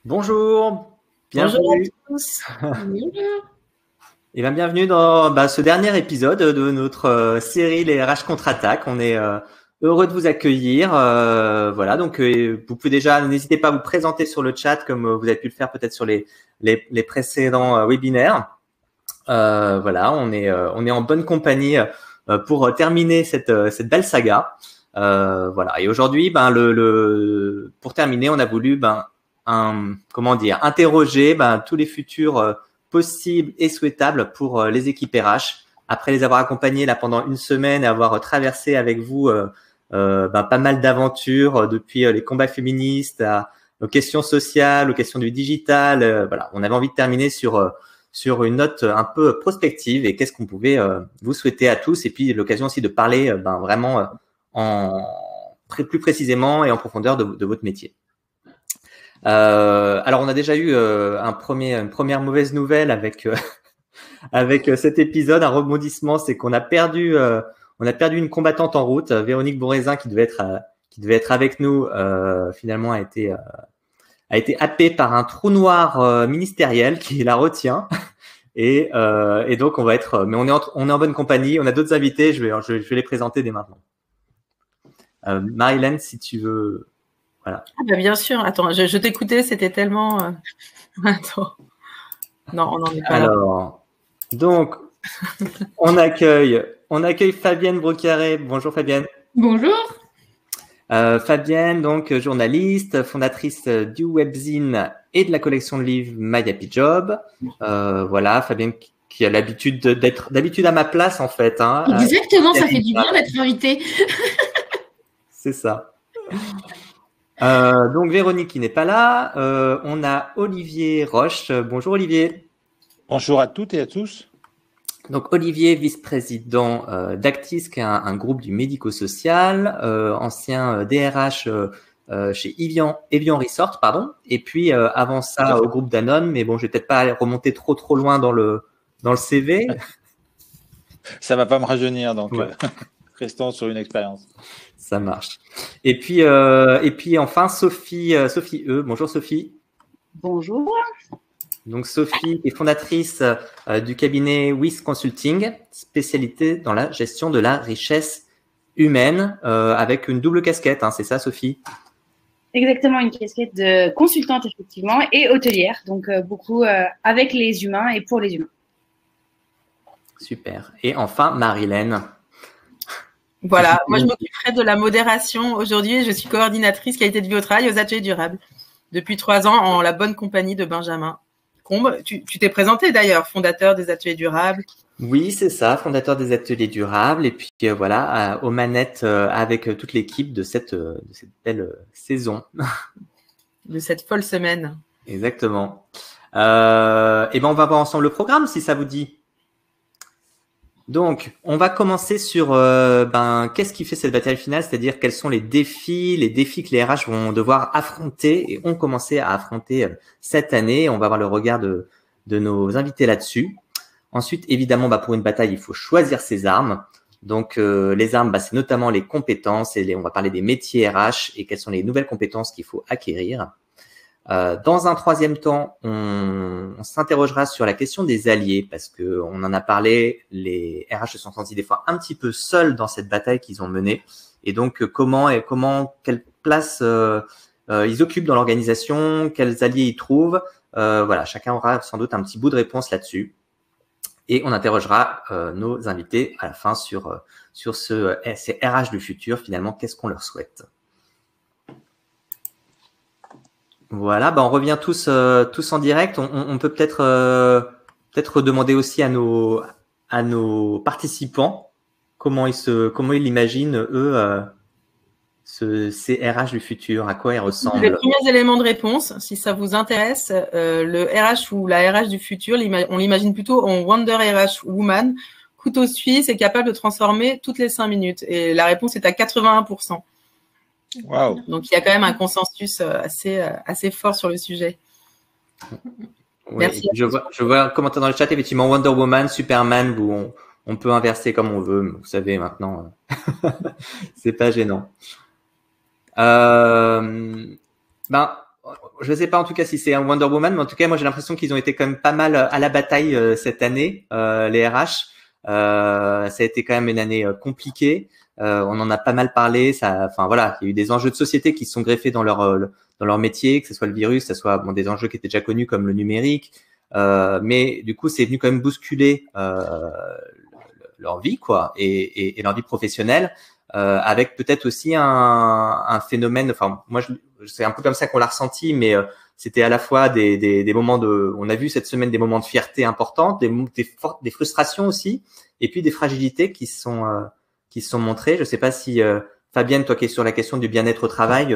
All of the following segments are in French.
Bonjour, Bonjour bienvenue. à tous. Bonjour. Et bien, bienvenue dans ce dernier épisode de notre série Les RH contre-attaque. On est heureux de vous accueillir. Voilà, donc vous pouvez déjà, n'hésitez pas à vous présenter sur le chat comme vous avez pu le faire peut-être sur les précédents webinaires. Voilà, on est en bonne compagnie pour terminer cette belle saga. Voilà, et aujourd'hui, pour terminer, on a voulu interroger tous les futurs possibles et souhaitables pour les équipes RH. Après les avoir accompagnés là pendant une semaine et avoir traversé avec vous pas mal d'aventures depuis les combats féministes aux questions sociales, aux questions du digital. Voilà, on avait envie de terminer sur une note un peu prospective et qu'est-ce qu'on pouvait vous souhaiter à tous, et puis l'occasion aussi de parler vraiment plus précisément et en profondeur de votre métier. Alors on a déjà eu une première mauvaise nouvelle avec avec cet épisode, un rebondissement, c'est qu'on a perdu une combattante en route, Véronique Bourrézin, qui devait être avec nous, finalement a été happée par un trou noir ministériel qui la retient. Et donc on va être, mais on est en bonne compagnie. On a d'autres invités. Je vais les présenter dès maintenant. Marie-Hélène, si tu veux, voilà. Ah bah bien sûr. Attends, je t'écoutais, c'était tellement. Attends. Non, on n'en est pas là. Alors, donc on accueille Fabienne Brocaré. Bonjour Fabienne. Bonjour. Fabienne, donc journaliste, fondatrice du webzine et de la collection de livres My Happy Job. Voilà, Fabienne qui a l'habitude d'être à ma place en fait. Hein, exactement, ça fait du bien d'être invitée. C'est ça. Donc Véronique qui n'est pas là. On a Olivier Roche. Bonjour Olivier. Bonjour à toutes et à tous. Donc Olivier, vice-président d'Actis, qui est un groupe du médico-social, ancien DRH chez Evian Resort, pardon. Et puis avant ça au groupe Danone, mais bon, je vais peut-être pas remonter trop loin dans le CV. Ça va pas me rajeunir, donc ouais. Restons sur une expérience. Ça marche. Et puis enfin Sophie E. Bonjour Sophie. Bonjour. Donc Sophie est fondatrice du cabinet WIS Consulting, spécialité dans la gestion de la richesse humaine, avec une double casquette, hein, c'est ça Sophie? Exactement, une casquette de consultante effectivement et hôtelière, donc beaucoup avec les humains et pour les humains. Super. Et enfin Marie-Hélène. Voilà, moi je m'occuperai de la modération aujourd'hui. Je suis coordinatrice qualité de vie au travail aux ateliers durables depuis 3 ans en la bonne compagnie de Benjamin Combe. Tu t'es présenté d'ailleurs, fondateur des ateliers durables. Oui, c'est ça, fondateur des ateliers durables. Et puis voilà, aux manettes avec toute l'équipe de cette belle saison. De cette folle semaine. Exactement. Et ben on va voir ensemble le programme si ça vous dit. Donc, on va commencer sur qu'est-ce qui fait cette bataille finale, c'est-à-dire quels sont les défis que les RH vont devoir affronter et ont commencé à affronter cette année. On va voir le regard de nos invités là-dessus. Ensuite, évidemment, pour une bataille, il faut choisir ses armes. Donc, les armes, c'est notamment les compétences et on va parler des métiers RH et quelles sont les nouvelles compétences qu'il faut acquérir. Dans un troisième temps, on s'interrogera sur la question des alliés parce que on en a parlé. Les RH se sont sentis des fois un petit peu seuls dans cette bataille qu'ils ont menée, et donc quelle place ils occupent dans l'organisation, quels alliés ils trouvent. Voilà, chacun aura sans doute un petit bout de réponse là-dessus, et on interrogera nos invités à la fin sur ces RH du futur. Finalement, qu'est-ce qu'on leur souhaite? Voilà, on revient tous en direct. On peut peut-être demander aussi à nos participants comment ils imaginent eux ces RH du futur, à quoi ils ressemblent. Les premiers éléments de réponse, si ça vous intéresse, le RH ou la RH du futur, on l'imagine plutôt en Wonder RH Woman, couteau suisse et capable de transformer toutes les 5 minutes. Et la réponse est à 81%. Wow. Donc, il y a quand même un consensus assez fort sur le sujet. Oui, merci. Je vois un commentaire dans le chat, effectivement, Wonder Woman, Superman, où on peut inverser comme on veut. Vous savez, maintenant, c'est pas gênant. je sais pas en tout cas si c'est un Wonder Woman, mais en tout cas moi j'ai l'impression qu'ils ont été quand même pas mal à la bataille cette année, les RH. Ça a été quand même une année compliquée. On en a pas mal parlé. Enfin voilà, il y a eu des enjeux de société qui se sont greffés dans leur métier, que ce soit le virus, que ce soit des enjeux qui étaient déjà connus comme le numérique. Mais du coup, c'est venu quand même bousculer leur vie, quoi, et leur vie professionnelle, avec peut-être aussi un phénomène. Enfin, moi, c'est un peu comme ça qu'on l'a ressenti, mais c'était à la fois des moments on a vu cette semaine des moments de fierté importants, des frustrations aussi, et puis des fragilités qui se sont montrées. Je sais pas si Fabienne, toi qui es sur la question du bien-être au travail,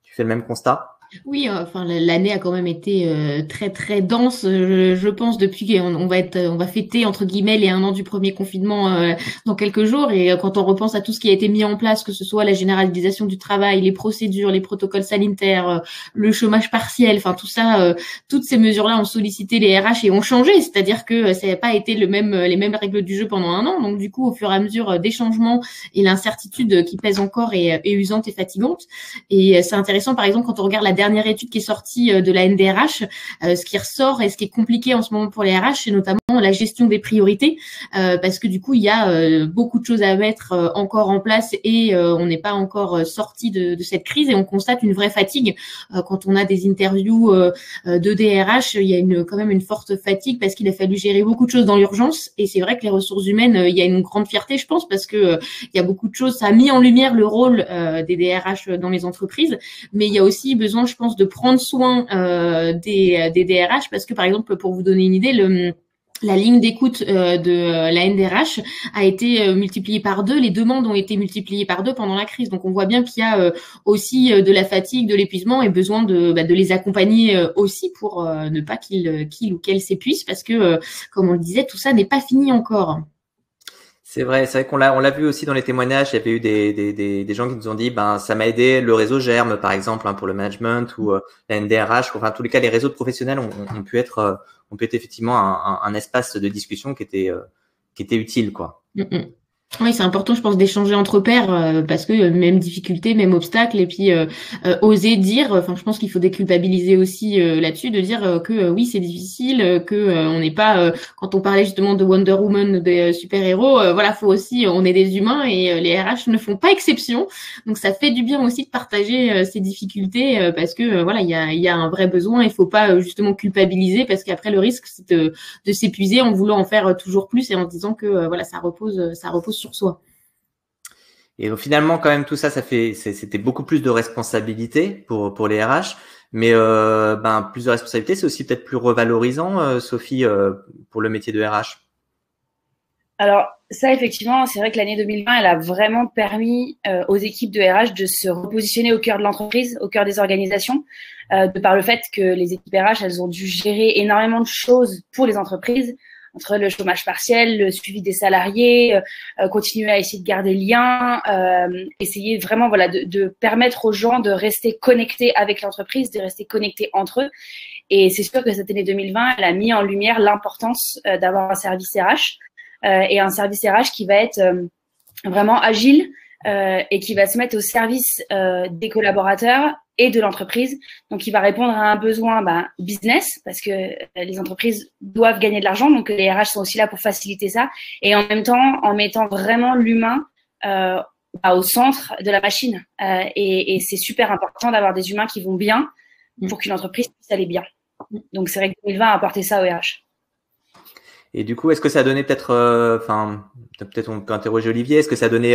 tu fais le même constat? Oui, enfin l'année a quand même été très très dense, je pense, depuis qu'on va fêter entre guillemets les 1 an du premier confinement dans quelques jours. Et quand on repense à tout ce qui a été mis en place, que ce soit la généralisation du travail, les procédures, les protocoles sanitaires, le chômage partiel, enfin tout ça, toutes ces mesures-là ont sollicité les RH et ont changé. C'est-à-dire que ça n'a pas été les mêmes règles du jeu pendant 1 an. Donc du coup, au fur et à mesure des changements et l'incertitude qui pèse encore est usante et fatigante. Et c'est intéressant, par exemple, quand on regarde la dernière étude qui est sortie de la NDRH, ce qui ressort et ce qui est compliqué en ce moment pour les RH, c'est notamment la gestion des priorités, parce que du coup, il y a beaucoup de choses à mettre encore en place et on n'est pas encore sorti de cette crise et on constate une vraie fatigue. Quand on a des interviews de DRH, il y a quand même une forte fatigue parce qu'il a fallu gérer beaucoup de choses dans l'urgence et c'est vrai que les ressources humaines, il y a une grande fierté, je pense, parce que il y a beaucoup de choses, ça a mis en lumière le rôle des DRH dans les entreprises, mais il y a aussi besoin, je pense, de prendre soin des DRH parce que, par exemple, pour vous donner une idée, la ligne d'écoute de la NDRH a été multipliée par 2. Les demandes ont été multipliées par 2 pendant la crise. Donc, on voit bien qu'il y a aussi de la fatigue, de l'épuisement et besoin de les accompagner aussi pour ne pas qu'ils ou qu'elles s'épuisent parce que, comme on le disait, tout ça n'est pas fini encore. C'est vrai qu'on l'a vu aussi dans les témoignages. Il y avait eu des gens qui nous ont dit, ça m'a aidé le réseau Germe, par exemple, pour le management ou la NDRH. Enfin, en tous les cas, les réseaux de professionnels ont pu être effectivement un espace de discussion qui était utile, quoi. Oui, c'est important, je pense, d'échanger entre pairs parce que même difficulté, même obstacle, et puis oser dire. Enfin, je pense qu'il faut déculpabiliser aussi là-dessus, de dire que oui, c'est difficile, que on n'est pas. Quand on parlait justement de Wonder Woman, des super-héros, voilà, faut aussi, on est des humains et les RH ne font pas exception. Donc, ça fait du bien aussi de partager ces difficultés parce que voilà, il y a un vrai besoin. Il faut pas justement culpabiliser parce qu'après le risque, c'est de s'épuiser en voulant en faire toujours plus et en se disant que voilà, ça repose sur soi. Et donc, finalement, quand même, tout ça, c'était beaucoup plus de responsabilités pour les RH, mais plus de responsabilités, c'est aussi peut-être plus revalorisant, Sophie, pour le métier de RH. Alors ça, effectivement, c'est vrai que l'année 2020, elle a vraiment permis aux équipes de RH de se repositionner au cœur de l'entreprise, au cœur des organisations, de par le fait que les équipes RH, elles ont dû gérer énormément de choses pour les entreprises, entre le chômage partiel, le suivi des salariés, continuer à essayer de garder le lien, essayer vraiment de permettre aux gens de rester connectés avec l'entreprise, de rester connectés entre eux. Et c'est sûr que cette année 2020, elle a mis en lumière l'importance d'avoir un service RH et un service RH qui va être vraiment agile et qui va se mettre au service des collaborateurs et de l'entreprise. Donc, il va répondre à un besoin business parce que les entreprises doivent gagner de l'argent. Donc, les RH sont aussi là pour faciliter ça. Et en même temps, en mettant vraiment l'humain au centre de la machine. Et c'est super important d'avoir des humains qui vont bien pour qu'une entreprise puisse aller bien. Donc, c'est vrai que 2020 a apporté ça au RH. Et du coup, est-ce que ça a donné peut-être on peut interroger Olivier, est-ce que ça a donné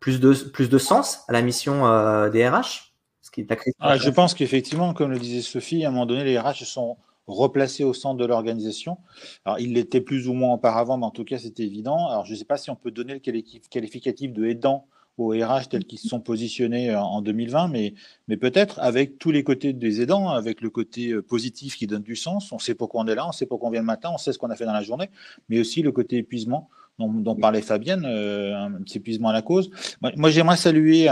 plus de sens à la mission des RH? Je pense qu'effectivement, comme le disait Sophie, à un moment donné, les RH se sont replacés au centre de l'organisation. Alors, ils l'étaient plus ou moins auparavant, mais en tout cas, c'était évident. Alors, je ne sais pas si on peut donner le qualificatif de aidant aux RH tels qu'ils se sont positionnés en 2020, mais peut-être avec tous les côtés des aidants, avec le côté positif qui donne du sens. On sait pourquoi on est là, on sait pourquoi on vient le matin, on sait ce qu'on a fait dans la journée, mais aussi le côté épuisement dont parlait Fabienne, un petit épuisement à la cause. Moi j'aimerais saluer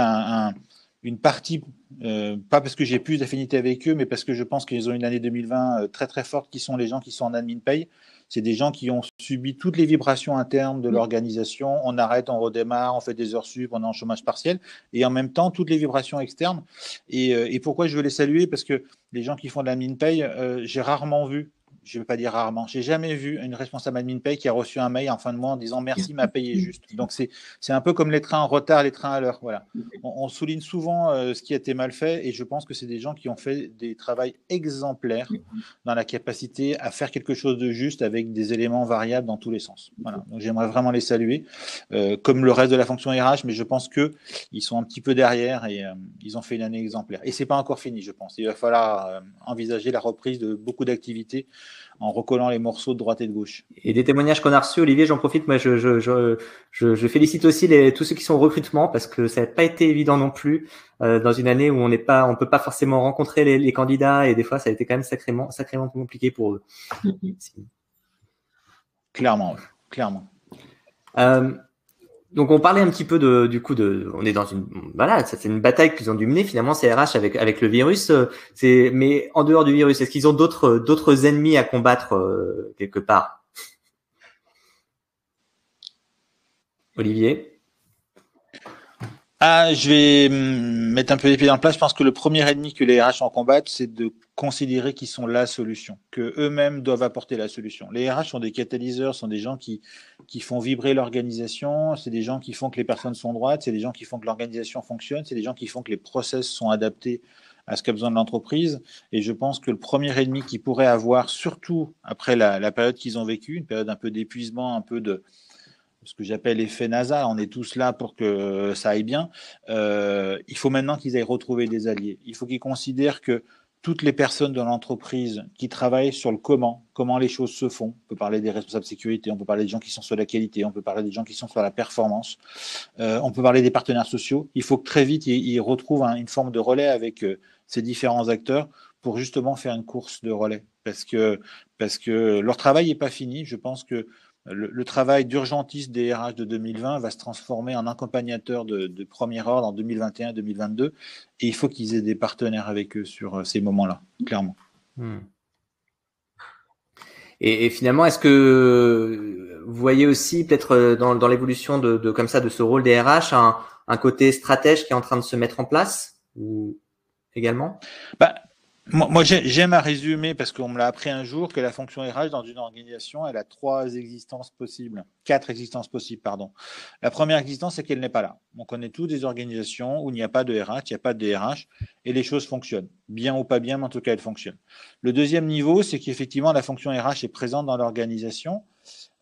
une partie, pas parce que j'ai plus d'affinité avec eux, mais parce que je pense qu'ils ont une année 2020 très très forte, qui sont les gens qui sont en admin pay. C'est des gens qui ont subi toutes les vibrations internes de l'organisation. On arrête, on redémarre, on fait des heures sup, on est en chômage partiel. Et en même temps, toutes les vibrations externes. Et pourquoi je veux les saluer? Parce que les gens qui font de l'admin pay, j'ai rarement vu, je ne vais pas dire rarement, j'ai jamais vu une responsable admin pay qui a reçu un mail en fin de mois en disant merci, m'a payé juste. Donc c'est un peu comme les trains en retard, les trains à l'heure. Voilà. On souligne souvent ce qui a été mal fait et je pense que c'est des gens qui ont fait des travaux exemplaires dans la capacité à faire quelque chose de juste avec des éléments variables dans tous les sens. Voilà. Donc j'aimerais vraiment les saluer, comme le reste de la fonction RH, mais je pense que ils sont un petit peu derrière et ils ont fait une année exemplaire. Et c'est pas encore fini, je pense. Il va falloir envisager la reprise de beaucoup d'activités en recollant les morceaux de droite et de gauche. Et des témoignages qu'on a reçus, Olivier, j'en profite. Moi, je félicite aussi tous ceux qui sont au recrutement parce que ça n'a pas été évident non plus dans une année où on peut pas forcément rencontrer les candidats et des fois, ça a été quand même sacrément compliqué pour eux. Clairement, clairement. Donc on parlait un petit peu on est dans c'est une bataille qu'ils ont dû mener finalement ces RH avec le virus. Mais en dehors du virus, est-ce qu'ils ont d'autres ennemis à combattre quelque part? Olivier? Je vais mettre un peu les pieds dans le plat. Je pense que le premier ennemi que les RH en combattent, c'est de considérer qu'ils sont la solution, que eux-mêmes doivent apporter la solution. Les RH sont des catalyseurs, sont des gens qui font vibrer l'organisation, c'est des gens qui font que les personnes sont droites, c'est des gens qui font que l'organisation fonctionne, c'est des gens qui font que les process sont adaptés à ce qu'a besoin de l'entreprise. Et je pense que le premier ennemi qu'ils pourraient avoir, surtout après la période qu'ils ont vécue, une période un peu d'épuisement, un peu de ce que j'appelle l'effet NASA, on est tous là pour que ça aille bien, il faut maintenant qu'ils aillent retrouver des alliés. Il faut qu'ils considèrent que toutes les personnes de l'entreprise qui travaillent sur le comment les choses se font, on peut parler des responsables sécurité, on peut parler des gens qui sont sur la qualité, on peut parler des gens qui sont sur la performance, on peut parler des partenaires sociaux, il faut que très vite ils retrouvent une forme de relais avec ces différents acteurs pour justement faire une course de relais. Parce que leur travail n'est pas fini, je pense que le travail d'urgentiste des RH de 2020 va se transformer en accompagnateur de premier ordre en 2021-2022 et il faut qu'ils aient des partenaires avec eux sur ces moments-là, clairement. Et finalement, est-ce que vous voyez aussi peut-être dans l'évolution comme ça de ce rôle des RH un côté stratège qui est en train de se mettre en place ou également? Moi, j'aime à résumer, parce qu'on me l'a appris un jour, que la fonction RH dans une organisation, elle a quatre existences possibles, pardon. La première existence, c'est qu'elle n'est pas là. On connaît tous des organisations où il n'y a pas de RH, il n'y a pas de DRH, et les choses fonctionnent. Bien ou pas bien, mais en tout cas, elles fonctionnent. Le deuxième niveau, c'est qu'effectivement, la fonction RH est présente dans l'organisation.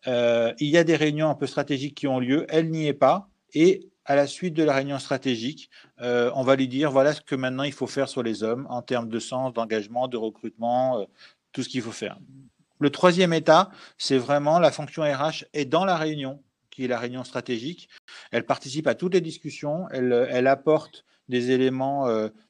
Il y a des réunions un peu stratégiques qui ont lieu, elle n'y est pas, et à la suite de la réunion stratégique, on va lui dire voilà ce que maintenant il faut faire sur les hommes en termes de sens, d'engagement, de recrutement, tout ce qu'il faut faire. Le troisième état, c'est vraiment la fonction RH est dans la réunion, qui est la réunion stratégique. Elle participe à toutes les discussions, elle apporte des éléments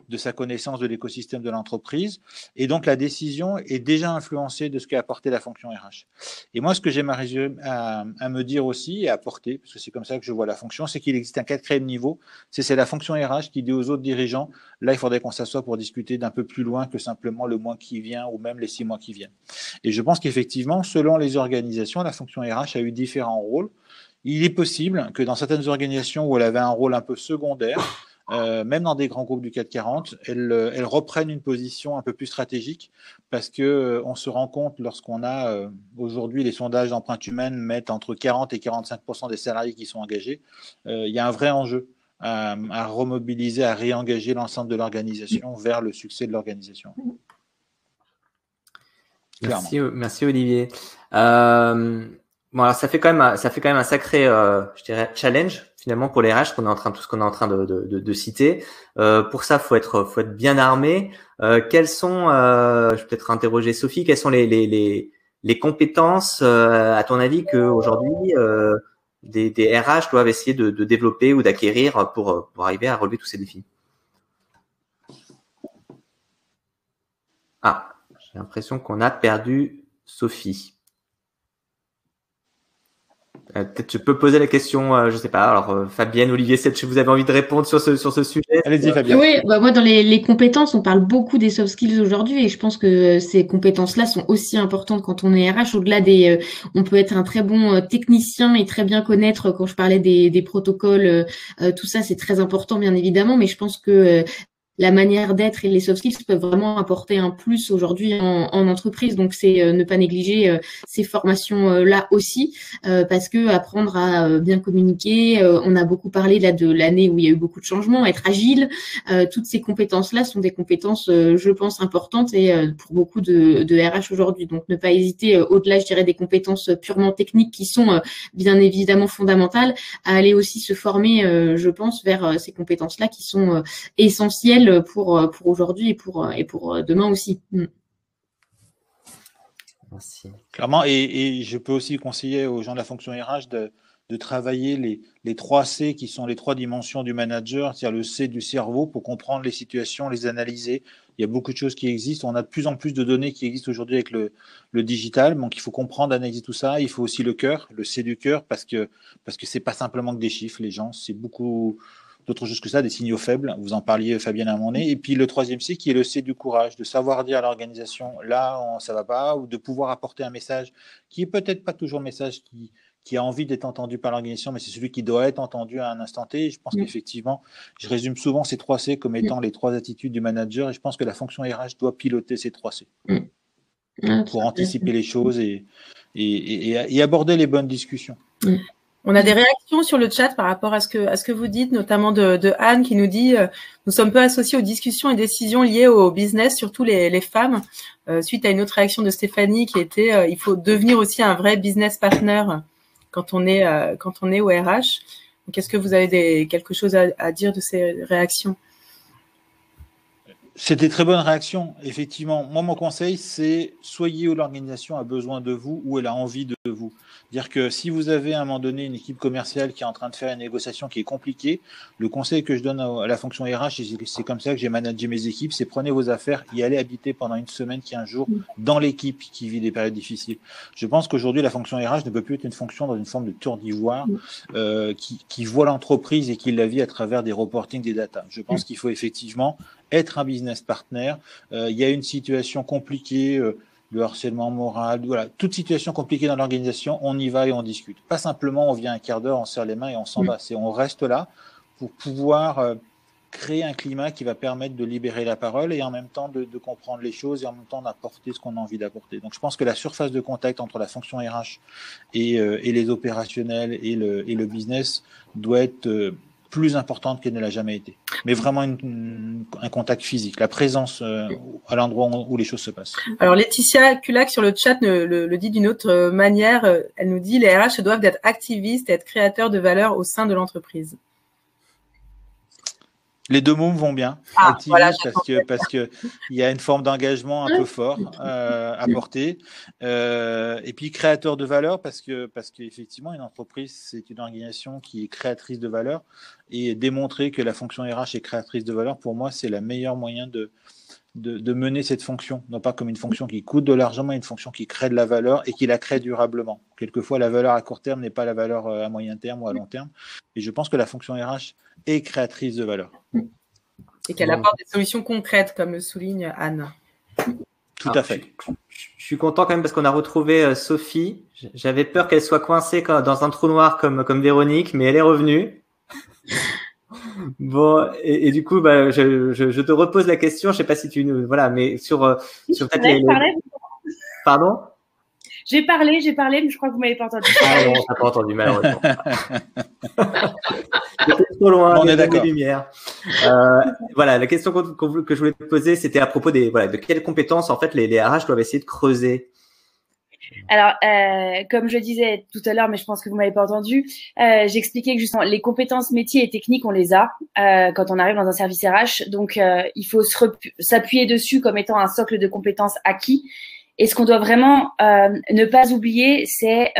de sa connaissance de l'écosystème de l'entreprise. Et donc, la décision est déjà influencée de ce qu'a apporté la fonction RH. Et moi, ce que j'aime à me dire aussi et à apporter, parce que c'est comme ça que je vois la fonction, c'est qu'il existe un quatrième niveau. C'est la fonction RH qui dit aux autres dirigeants, là, il faudrait qu'on s'assoie pour discuter d'un peu plus loin que simplement le mois qui vient ou même les 6 mois qui viennent. Et je pense qu'effectivement, selon les organisations, la fonction RH a eu différents rôles. Il est possible que dans certaines organisations où elle avait un rôle un peu secondaire, même dans des grands groupes du CAC 40, elles reprennent une position un peu plus stratégique parce que on se rend compte lorsqu'on a aujourd'hui les sondages d'empreinte humaine mettent entre 40 et 45% des salariés qui sont engagés, il y a un vrai enjeu à remobiliser, à réengager l'ensemble de l'organisation vers le succès de l'organisation. Merci Olivier. Bon, alors ça fait quand même un sacré, je dirais, challenge finalement pour les RH tout ce qu'on est en train de citer. Pour ça, faut être bien armé. Quelles sont, je vais peut-être interroger Sophie, quelles sont les compétences, à ton avis, que aujourd'hui des RH doivent essayer de développer ou d'acquérir pour arriver à relever tous ces défis? J'ai l'impression qu'on a perdu Sophie. Peut-être je peux poser la question, je sais pas. Alors Fabienne, Olivier, si vous avez envie de répondre sur ce sujet. Allez-y, Fabienne. Oui, moi dans les compétences, on parle beaucoup des soft skills aujourd'hui et je pense que ces compétences-là sont aussi importantes quand on est RH. Au-delà on peut être un très bon technicien et très bien connaître, quand je parlais des protocoles, tout ça c'est très important bien évidemment, mais je pense que la manière d'être et les soft skills peuvent vraiment apporter un plus aujourd'hui en entreprise. Donc, c'est ne pas négliger ces formations-là aussi, parce que apprendre à bien communiquer, on a beaucoup parlé là de l'année où il y a eu beaucoup de changements, être agile, toutes ces compétences-là sont des compétences, je pense, importantes et pour beaucoup de RH aujourd'hui. Donc, ne pas hésiter, au-delà, je dirais, des compétences purement techniques qui sont bien évidemment fondamentales, à aller aussi se former, je pense, vers ces compétences-là qui sont essentielles pour aujourd'hui et pour demain aussi. Merci. Clairement, et je peux aussi conseiller aux gens de la fonction RH de travailler les 3 C qui sont les 3 dimensions du manager, c'est-à-dire le C du cerveau pour comprendre les situations, les analyser. Il y a beaucoup de choses qui existent. On a de plus en plus de données qui existent aujourd'hui avec le digital. Donc, il faut comprendre, analyser tout ça. Il faut aussi le cœur, le C du cœur, parce que c'est pas simplement que des chiffres, les gens. C'est beaucoup d'autres choses que ça, des signaux faibles. Vous en parliez, Fabienne, à un moment donné. Et puis, le 3e C qui est le C du courage, de savoir dire à l'organisation, là, ça va pas, ou de pouvoir apporter un message qui est peut-être pas toujours le message qui a envie d'être entendu par l'organisation, mais c'est celui qui doit être entendu à un instant T. Et je pense qu'effectivement, je résume souvent ces 3 C comme étant les 3 attitudes du manager, et je pense que la fonction RH doit piloter ces 3 C pour anticiper les choses et aborder les bonnes discussions. On a des réactions sur le chat par rapport à ce que vous dites, notamment de Anne qui nous dit nous sommes peu associés aux discussions et décisions liées au business, surtout les femmes. Suite à une autre réaction de Stéphanie qui était il faut devenir aussi un vrai business partner quand on est au RH. Donc, est-ce que vous avez quelque chose à dire de ces réactions? C'était très bonne réaction, effectivement. Moi, mon conseil, c'est soyez où l'organisation a besoin de vous, où elle a envie de vous. Dire que si vous avez à un moment donné une équipe commerciale qui est en train de faire une négociation qui est compliquée, le conseil que je donne à la fonction RH, et c'est comme ça que j'ai managé mes équipes, c'est prenez vos affaires, y allez habiter pendant 1 semaine, 15 jours dans l'équipe qui vit des périodes difficiles. Je pense qu'aujourd'hui, la fonction RH ne peut plus être une fonction dans une forme de tour d'ivoire qui voit l'entreprise et qui la vit à travers des reportings, des data. Je pense qu'il faut effectivement être un business partner. Il y a une situation compliquée, le harcèlement moral, voilà, toute situation compliquée dans l'organisation, on y va et on discute. Pas simplement on vient un quart d'heure, on serre les mains et on s'en va. C'est on reste là pour pouvoir créer un climat qui va permettre de libérer la parole et en même temps de comprendre les choses et en même temps d'apporter ce qu'on a envie d'apporter. Donc je pense que la surface de contact entre la fonction RH et les opérationnels et le business doit être plus importante qu'elle ne l'a jamais été. Mais vraiment un contact physique, la présence à l'endroit où les choses se passent. Alors Laetitia Culac sur le chat le dit d'une autre manière. Elle nous dit les RH se doivent d'être activistes et être créateurs de valeur au sein de l'entreprise. Les 2 mots vont bien. Activiste, voilà, parce que il y a une forme d'engagement un peu fort à porter. Et puis créateur de valeur parce qu'effectivement une entreprise c'est une organisation qui est créatrice de valeur et démontrer que la fonction RH est créatrice de valeur pour moi c'est le meilleur moyen de mener cette fonction, non pas comme une fonction qui coûte de l'argent, mais une fonction qui crée de la valeur et qui la crée durablement. Quelquefois, la valeur à court terme n'est pas la valeur à moyen terme ou à long terme. Et je pense que la fonction RH est créatrice de valeur. Et qu'elle apporte des solutions concrètes, comme le souligne Anne. Tout à fait. Je suis content quand même parce qu'on a retrouvé Sophie. J'avais peur qu'elle soit coincée dans un trou noir comme Véronique, mais elle est revenue. Bon, et du coup, je te repose la question. Je sais pas si tu nous, voilà, mais sur Pardon? J'ai parlé, mais je crois que vous m'avez pas entendu. Ah non, on t'a pas entendu, malheureusement. C'était trop loin, on est d'accord. Voilà, la question que je voulais te poser, c'était à propos de quelles compétences, en fait, les RH doivent essayer de creuser. Alors, comme je disais tout à l'heure, mais je pense que vous m'avez pas entendu, j'expliquais que justement les compétences métiers et techniques, on les a quand on arrive dans un service RH. Donc, il faut s'appuyer dessus comme étant un socle de compétences acquis. Et ce qu'on doit vraiment ne pas oublier, c'est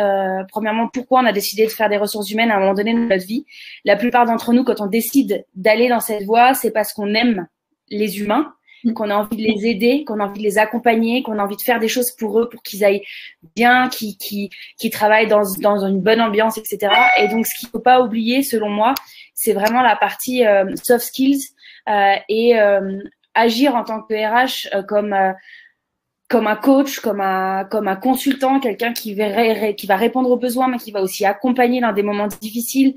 premièrement pourquoi on a décidé de faire des ressources humaines à un moment donné de notre vie. La plupart d'entre nous, quand on décide d'aller dans cette voie, c'est parce qu'on aime les humains qu'on a envie de les aider, qu'on a envie de les accompagner, qu'on a envie de faire des choses pour eux, pour qu'ils aillent bien, qu'ils travaillent dans une bonne ambiance, etc. Et donc, ce qu'il ne faut pas oublier, selon moi, c'est vraiment la partie soft skills et agir en tant que RH comme un coach, comme un consultant, quelqu'un qui va répondre aux besoins, mais qui va aussi accompagner dans des moments difficiles,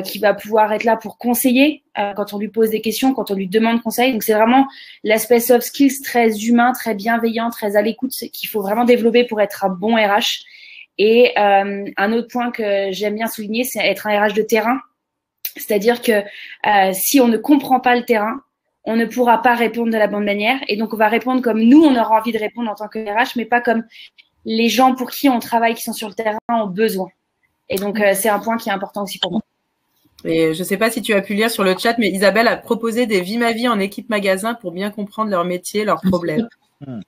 qui va pouvoir être là pour conseiller quand on lui pose des questions, quand on lui demande conseil. Donc, c'est vraiment l'aspect soft skills très humain, très bienveillant, très à l'écoute qu'il faut vraiment développer pour être un bon RH. Et un autre point que j'aime bien souligner, c'est être un RH de terrain. C'est-à-dire que si on ne comprend pas le terrain, on ne pourra pas répondre de la bonne manière. Et donc, on va répondre comme nous, on aura envie de répondre en tant que RH, mais pas comme les gens pour qui on travaille, qui sont sur le terrain, ont besoin. Et donc, c'est un point qui est important aussi pour moi. Et je ne sais pas si tu as pu lire sur le chat, mais Isabelle a proposé des Vie ma vie en équipe magasin pour bien comprendre leur métier, leurs problèmes.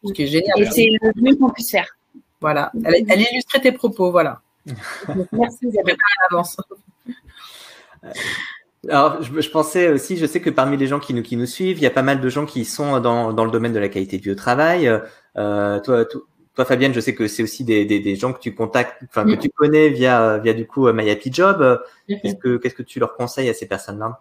Ce qui est génial. Et c'est le mieux qu'on puisse faire. Voilà. Elle illustrait tes propos, voilà. Merci Isabelle. À l'avance. Alors, je pensais aussi, je sais que parmi les gens qui nous suivent, il y a pas mal de gens qui sont dans le domaine de la qualité de vie au travail. Toi, Fabienne, je sais que c'est aussi des gens que tu contactes, enfin que tu connais via du coup My Happy Job. Qu'est-ce que tu leur conseilles à ces personnes-là?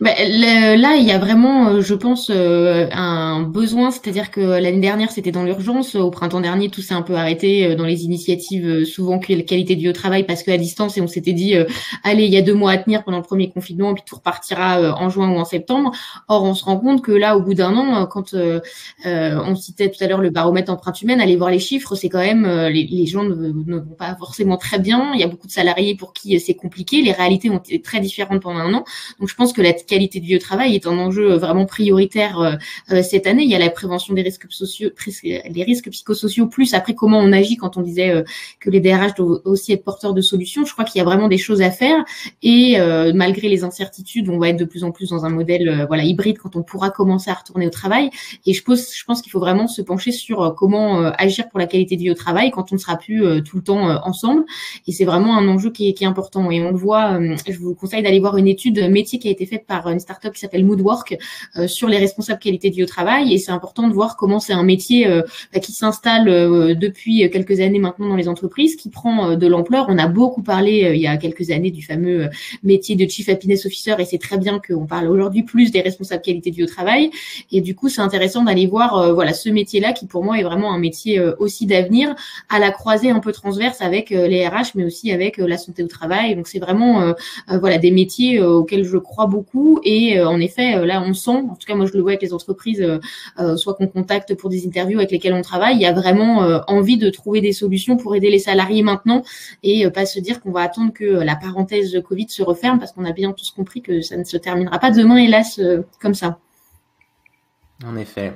Là, il y a vraiment, je pense, un besoin, c'est-à-dire que l'année dernière, c'était dans l'urgence. Au printemps dernier, tout s'est un peu arrêté dans les initiatives, souvent qualité de vie au travail, parce qu'à distance, et on s'était dit, allez, il y a 2 mois à tenir pendant le premier confinement, puis tout repartira en juin ou en septembre. Or, on se rend compte que là, au bout d'un an, quand on citait tout à l'heure le baromètre empreinte humaine, allez voir les chiffres, c'est quand même, les gens ne vont pas forcément très bien. Il y a beaucoup de salariés pour qui c'est compliqué. Les réalités ont été très différentes pendant un an. Donc, je pense que la qualité de vie au travail est un enjeu vraiment prioritaire cette année. Il y a la prévention des risques psychosociaux, plus après comment on agit quand on disait que les DRH doivent aussi être porteurs de solutions. Je crois qu'il y a vraiment des choses à faire et malgré les incertitudes, on va être de plus en plus dans un modèle hybride quand on pourra commencer à retourner au travail. Et je pense qu'il faut vraiment se pencher sur comment agir pour la qualité de vie au travail quand on ne sera plus tout le temps ensemble. Et c'est vraiment un enjeu qui est important. Et on le voit, je vous conseille d'aller voir une étude métier qui a été faite par une start-up qui s'appelle Moodwork sur les responsables qualité de vie au travail. Et c'est important de voir comment c'est un métier qui s'installe depuis quelques années maintenant dans les entreprises, qui prend de l'ampleur. On a beaucoup parlé il y a quelques années du fameux métier de Chief Happiness Officer et c'est très bien qu'on parle aujourd'hui plus des responsables qualité de vie au travail. Et du coup, c'est intéressant d'aller voir ce métier-là qui pour moi est vraiment un métier aussi d'avenir à la croisée un peu transverse avec les RH mais aussi avec la santé au travail. Donc c'est vraiment des métiers auxquels je crois beaucoup. Et en effet, là, on sent, en tout cas, moi, je le vois avec les entreprises, soit qu'on contacte pour des interviews avec lesquelles on travaille, il y a vraiment envie de trouver des solutions pour aider les salariés maintenant et pas se dire qu'on va attendre que la parenthèse Covid se referme parce qu'on a bien tous compris que ça ne se terminera pas demain, hélas, comme ça. En effet.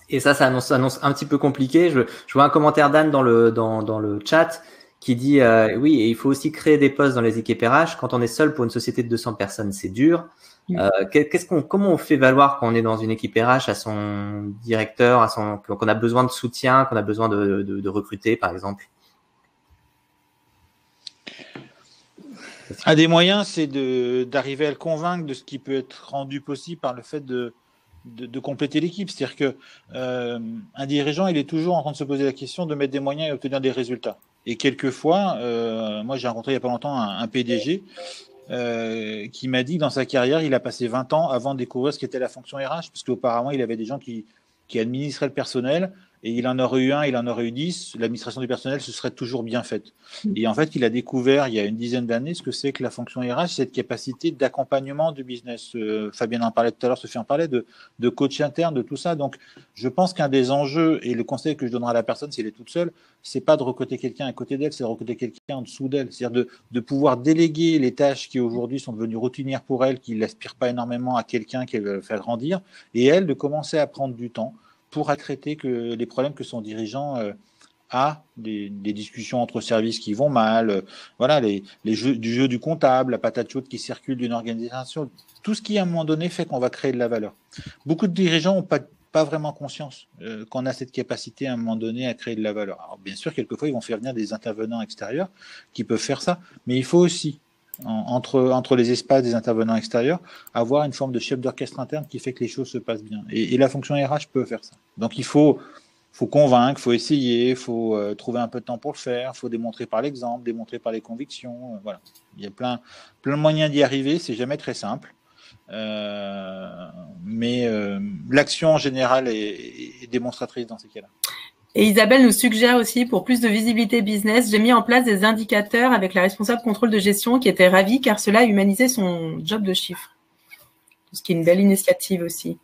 Et ça annonce un petit peu compliqué. Je vois un commentaire d'Anne dans le chat qui dit oui, et il faut aussi créer des postes dans les équipes RH. Quand on est seul pour une société de 200 personnes, c'est dur. Comment on fait valoir quand on est dans une équipe RH à son directeur, qu'on a besoin de soutien, qu'on a besoin de recruter, par exemple? Un des moyens, c'est d'arriver à le convaincre de ce qui peut être rendu possible par le fait de compléter l'équipe. C'est-à-dire que un dirigeant, il est toujours en train de se poser la question de mettre des moyens et obtenir des résultats. Et quelquefois, moi j'ai rencontré il n'y a pas longtemps un PDG qui m'a dit que dans sa carrière, il a passé 20 ans avant de découvrir ce qu'était la fonction RH, parce qu'auparavant, il avait des gens qui administraient le personnel, et il en aurait eu un, il en aurait eu 10, l'administration du personnel se serait toujours bien faite. Et en fait, il a découvert il y a une dizaine d'années ce que c'est que la fonction RH, cette capacité d'accompagnement du business. Fabien en parlait tout à l'heure, Sophie en parlait, de coach interne, de tout ça. Donc, je pense qu'un des enjeux, et le conseil que je donnerai à la personne, si elle est toute seule, c'est pas de recruter quelqu'un à côté d'elle, c'est de recruter quelqu'un en dessous d'elle. C'est-à-dire de pouvoir déléguer les tâches qui aujourd'hui sont devenues routinières pour elle, qui n'aspirent pas énormément à quelqu'un qu'elle veut faire grandir, et elle, de commencer à prendre du temps pour traiter les problèmes que son dirigeant a, des discussions entre services qui vont mal, les jeux du comptable, la patate chaude qui circule d'une organisation, tout ce qui à un moment donné fait qu'on va créer de la valeur. Beaucoup de dirigeants n'ont pas vraiment conscience qu'on a cette capacité à un moment donné à créer de la valeur. Alors bien sûr, quelquefois, ils vont faire venir des intervenants extérieurs qui peuvent faire ça, mais il faut aussi entre les espaces des intervenants extérieurs, avoir une forme de chef d'orchestre interne qui fait que les choses se passent bien. Et la fonction RH peut faire ça. Donc il faut convaincre, il faut essayer, il faut trouver un peu de temps pour le faire, il faut démontrer par l'exemple, démontrer par les convictions. Voilà. Il y a plein de moyens d'y arriver, c'est jamais très simple. Mais l'action en général est démonstratrice dans ces cas-là. Et Isabelle nous suggère aussi, pour plus de visibilité business, j'ai mis en place des indicateurs avec la responsable contrôle de gestion qui était ravie car cela a humanisé son job de chiffre. Ce qui est une belle initiative aussi.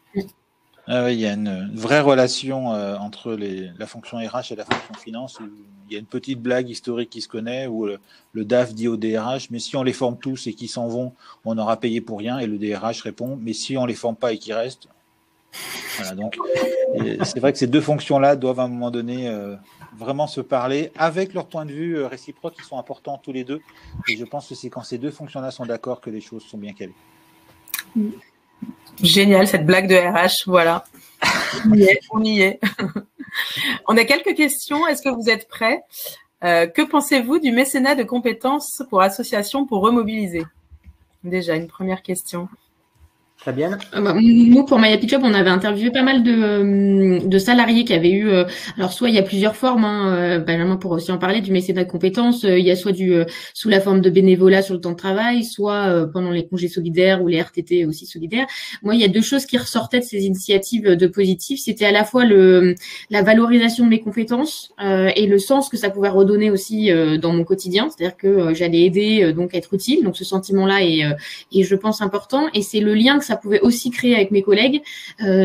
Il y a une vraie relation entre la fonction RH et la fonction finance. Où il y a une petite blague historique qui se connaît où le DAF dit au DRH, mais si on les forme tous et qu'ils s'en vont, on aura payé pour rien. Et le DRH répond, mais si on les forme pas et qu'ils restent. Voilà, donc c'est vrai que ces deux fonctions-là doivent à un moment donné vraiment se parler avec leurs points de vue réciproques qui sont importants tous les deux. Et je pense que c'est quand ces deux fonctions-là sont d'accord que les choses sont bien calées. Génial, cette blague de RH, voilà. On y est. On a quelques questions. Est-ce que vous êtes prêts? Que pensez-vous du mécénat de compétences pour associations pour remobiliser? Déjà, une première question. Très bien. Nous, pour My Happy Job, on avait interviewé pas mal de salariés qui avaient eu, alors soit il y a plusieurs formes, Benjamin pourra aussi en parler, du mécénat de compétences, il y a soit sous la forme de bénévolat sur le temps de travail, soit pendant les congés solidaires ou les RTT aussi solidaires. Moi, il y a deux choses qui ressortaient de ces initiatives de positif, c'était à la fois la valorisation de mes compétences et le sens que ça pouvait redonner aussi dans mon quotidien, c'est-à-dire que j'allais aider donc à être utile, donc ce sentiment-là est je pense important, et c'est le lien que ça pouvait aussi créer avec mes collègues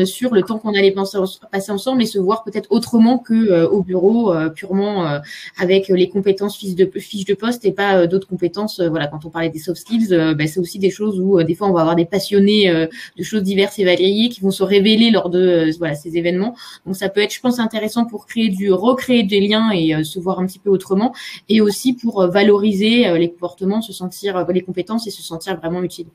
sur le temps qu'on allait passer ensemble et se voir peut-être autrement que au bureau, purement avec les compétences fiches de poste et pas d'autres compétences. Voilà, quand on parlait des soft skills, c'est aussi des choses où des fois on va avoir des passionnés de choses diverses et variées qui vont se révéler lors de ces événements. Donc ça peut être, je pense, intéressant pour recréer des liens et se voir un petit peu autrement, et aussi pour valoriser les comportements, les compétences et se sentir vraiment utile.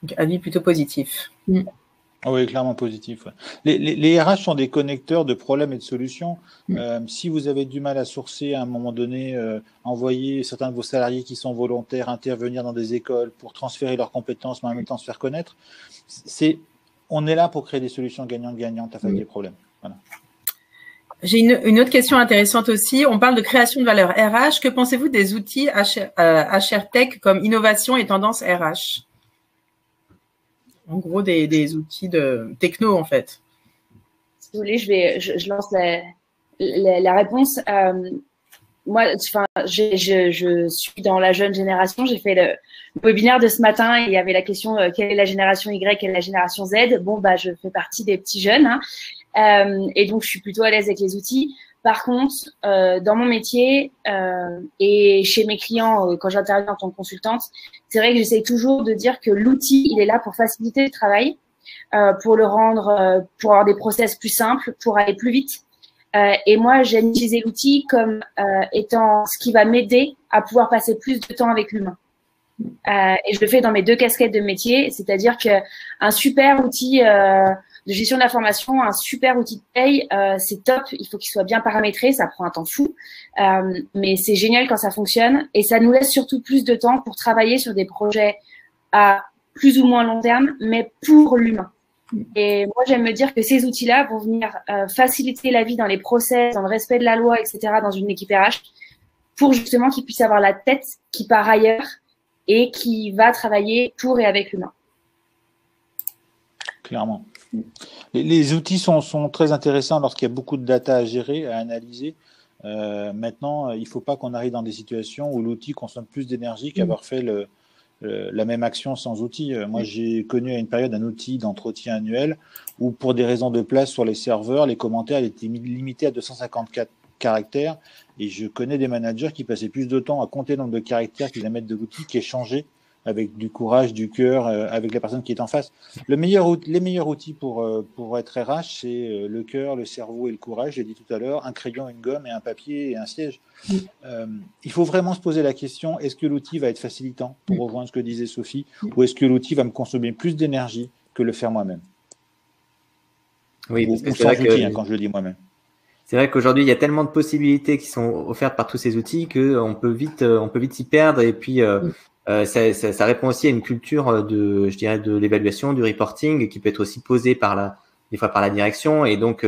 Donc, avis plutôt positif. Oui, clairement positif. Ouais. Les RH sont des connecteurs de problèmes et de solutions. Si vous avez du mal à sourcer à un moment donné, envoyer certains de vos salariés qui sont volontaires intervenir dans des écoles pour transférer leurs compétences, mais en même temps se faire connaître, on est là pour créer des solutions gagnantes-gagnantes à face des problèmes. Voilà. J'ai une autre question intéressante aussi. On parle de création de valeur RH. Que pensez-vous des outils HR Tech comme innovation et tendance RH? En gros, des outils de techno, en fait. Si vous voulez, je lance la réponse. Moi, je suis dans la jeune génération. J'ai fait le webinaire de ce matin. Et il y avait la question quelle est la génération Y, quelle est la génération Z. Bon, je fais partie des petits jeunes, et donc je suis plutôt à l'aise avec les outils. Par contre, dans mon métier et chez mes clients, quand j'interviens en tant que consultante, c'est vrai que j'essaye toujours de dire que l'outil, il est là pour faciliter le travail, pour le rendre, pour avoir des process plus simples, pour aller plus vite. Et moi, j'aime utiliser l'outil comme étant ce qui va m'aider à pouvoir passer plus de temps avec l'humain. Et je le fais dans mes deux casquettes de métier, c'est-à-dire qu'un super outil de gestion de l'information, un super outil de paye, c'est top, il faut qu'il soit bien paramétré, ça prend un temps fou, mais c'est génial quand ça fonctionne, et ça nous laisse surtout plus de temps pour travailler sur des projets à plus ou moins long terme, mais pour l'humain. Et moi, j'aime me dire que ces outils-là vont venir faciliter la vie dans les process, dans le respect de la loi, etc., dans une équipe RH, pour justement qu'ils puissent avoir la tête qui part ailleurs et qui va travailler pour et avec l'humain. Clairement. Les outils sont très intéressants lorsqu'il y a beaucoup de data à gérer, à analyser. Maintenant, il ne faut pas qu'on arrive dans des situations où l'outil consomme plus d'énergie qu'avoir fait la même action sans outil. Moi, j'ai connu à une période un outil d'entretien annuel où, pour des raisons de place sur les serveurs, les commentaires étaient limités à 254 caractères. Et je connais des managers qui passaient plus de temps à compter le nombre de caractères qu'ils mettent de l'outil qu'échanger avec du courage, du cœur, avec la personne qui est en face. Les meilleurs outils pour être RH, c'est le cœur, le cerveau et le courage. J'ai dit tout à l'heure, un crayon, une gomme et un papier et un siège. Il faut vraiment se poser la question, est-ce que l'outil va être facilitant, pour rejoindre ce que disait Sophie, ou est-ce que l'outil va me consommer plus d'énergie que le faire moi-même? Oui, parce que sans outil, quand je le dis moi-même. C'est vrai qu'aujourd'hui, il y a tellement de possibilités qui sont offertes par tous ces outils qu'on peut vite s'y perdre. Et puis, ça répond aussi à une culture je dirais, de l'évaluation, du reporting, qui peut être aussi posée des fois par la direction. Et donc,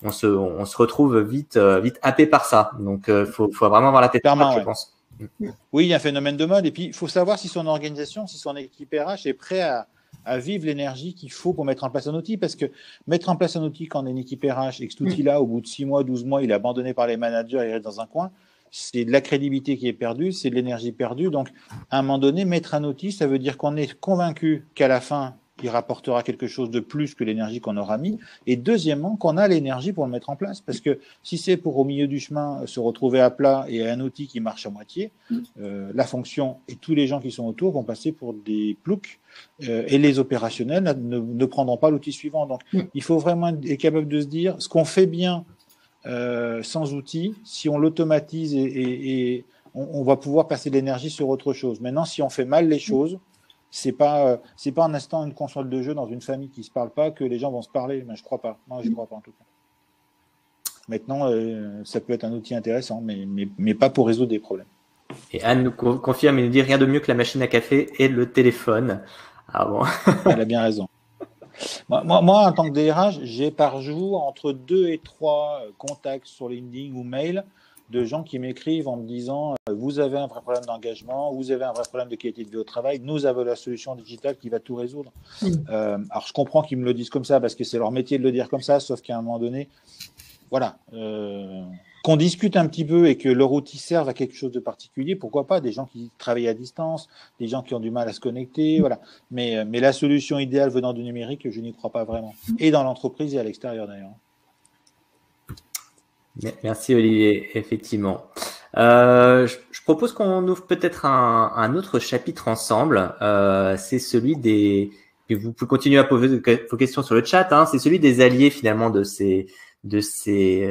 on se retrouve vite happé par ça. Donc, faut vraiment avoir la tête Clairement, froide, ouais. je pense. Oui, il y a un phénomène de mode. Et puis, il faut savoir si son organisation, si son équipe RH est prêt à vivre l'énergie qu'il faut pour mettre en place un outil. Parce que mettre en place un outil quand on est une équipe RH et que cet outil-là, au bout de 6 mois, 12 mois, il est abandonné par les managers et il reste dans un coin, c'est de la crédibilité qui est perdue, c'est de l'énergie perdue. Donc, à un moment donné, mettre un outil, ça veut dire qu'on est convaincu qu'à la fin, il rapportera quelque chose de plus que l'énergie qu'on aura mis. Et deuxièmement, qu'on a l'énergie pour le mettre en place. Parce que si c'est pour, au milieu du chemin, se retrouver à plat et un outil qui marche à moitié, la fonction et tous les gens qui sont autour vont passer pour des ploucs et les opérationnels ne prendront pas l'outil suivant. Donc, il faut vraiment être capable de se dire, ce qu'on fait bien sans outil, si on l'automatise et on va pouvoir passer de l'énergie sur autre chose. Maintenant, si on fait mal les choses, c'est pas en instant une console de jeu dans une famille qui se parle pas que les gens vont se parler. Mais je crois pas. Moi, je crois pas en tout cas. Maintenant, ça peut être un outil intéressant, mais pas pour résoudre des problèmes. Et Anne nous confirme et nous dit rien de mieux que la machine à café et le téléphone. Ah bon. Elle a bien raison. Moi, en tant que DRH, j'ai par jour entre 2 et 3 contacts sur LinkedIn ou mail de gens qui m'écrivent en me disant vous avez un vrai problème d'engagement, vous avez un vrai problème de qualité de vie au travail, nous avons la solution digitale qui va tout résoudre. Alors, je comprends qu'ils me le disent comme ça parce que c'est leur métier de le dire comme ça, sauf qu'à un moment donné, voilà, qu'on discute un petit peu et que leur outil serve à quelque chose de particulier, pourquoi pas, des gens qui travaillent à distance, des gens qui ont du mal à se connecter, voilà. Mais la solution idéale venant du numérique, je n'y crois pas vraiment. Et dans l'entreprise et à l'extérieur d'ailleurs. Merci Olivier, effectivement. Je propose qu'on ouvre peut-être un autre chapitre ensemble. C'est celui des. Vous pouvez continuer à poser vos questions sur le chat. Hein, c'est celui des alliés finalement de ces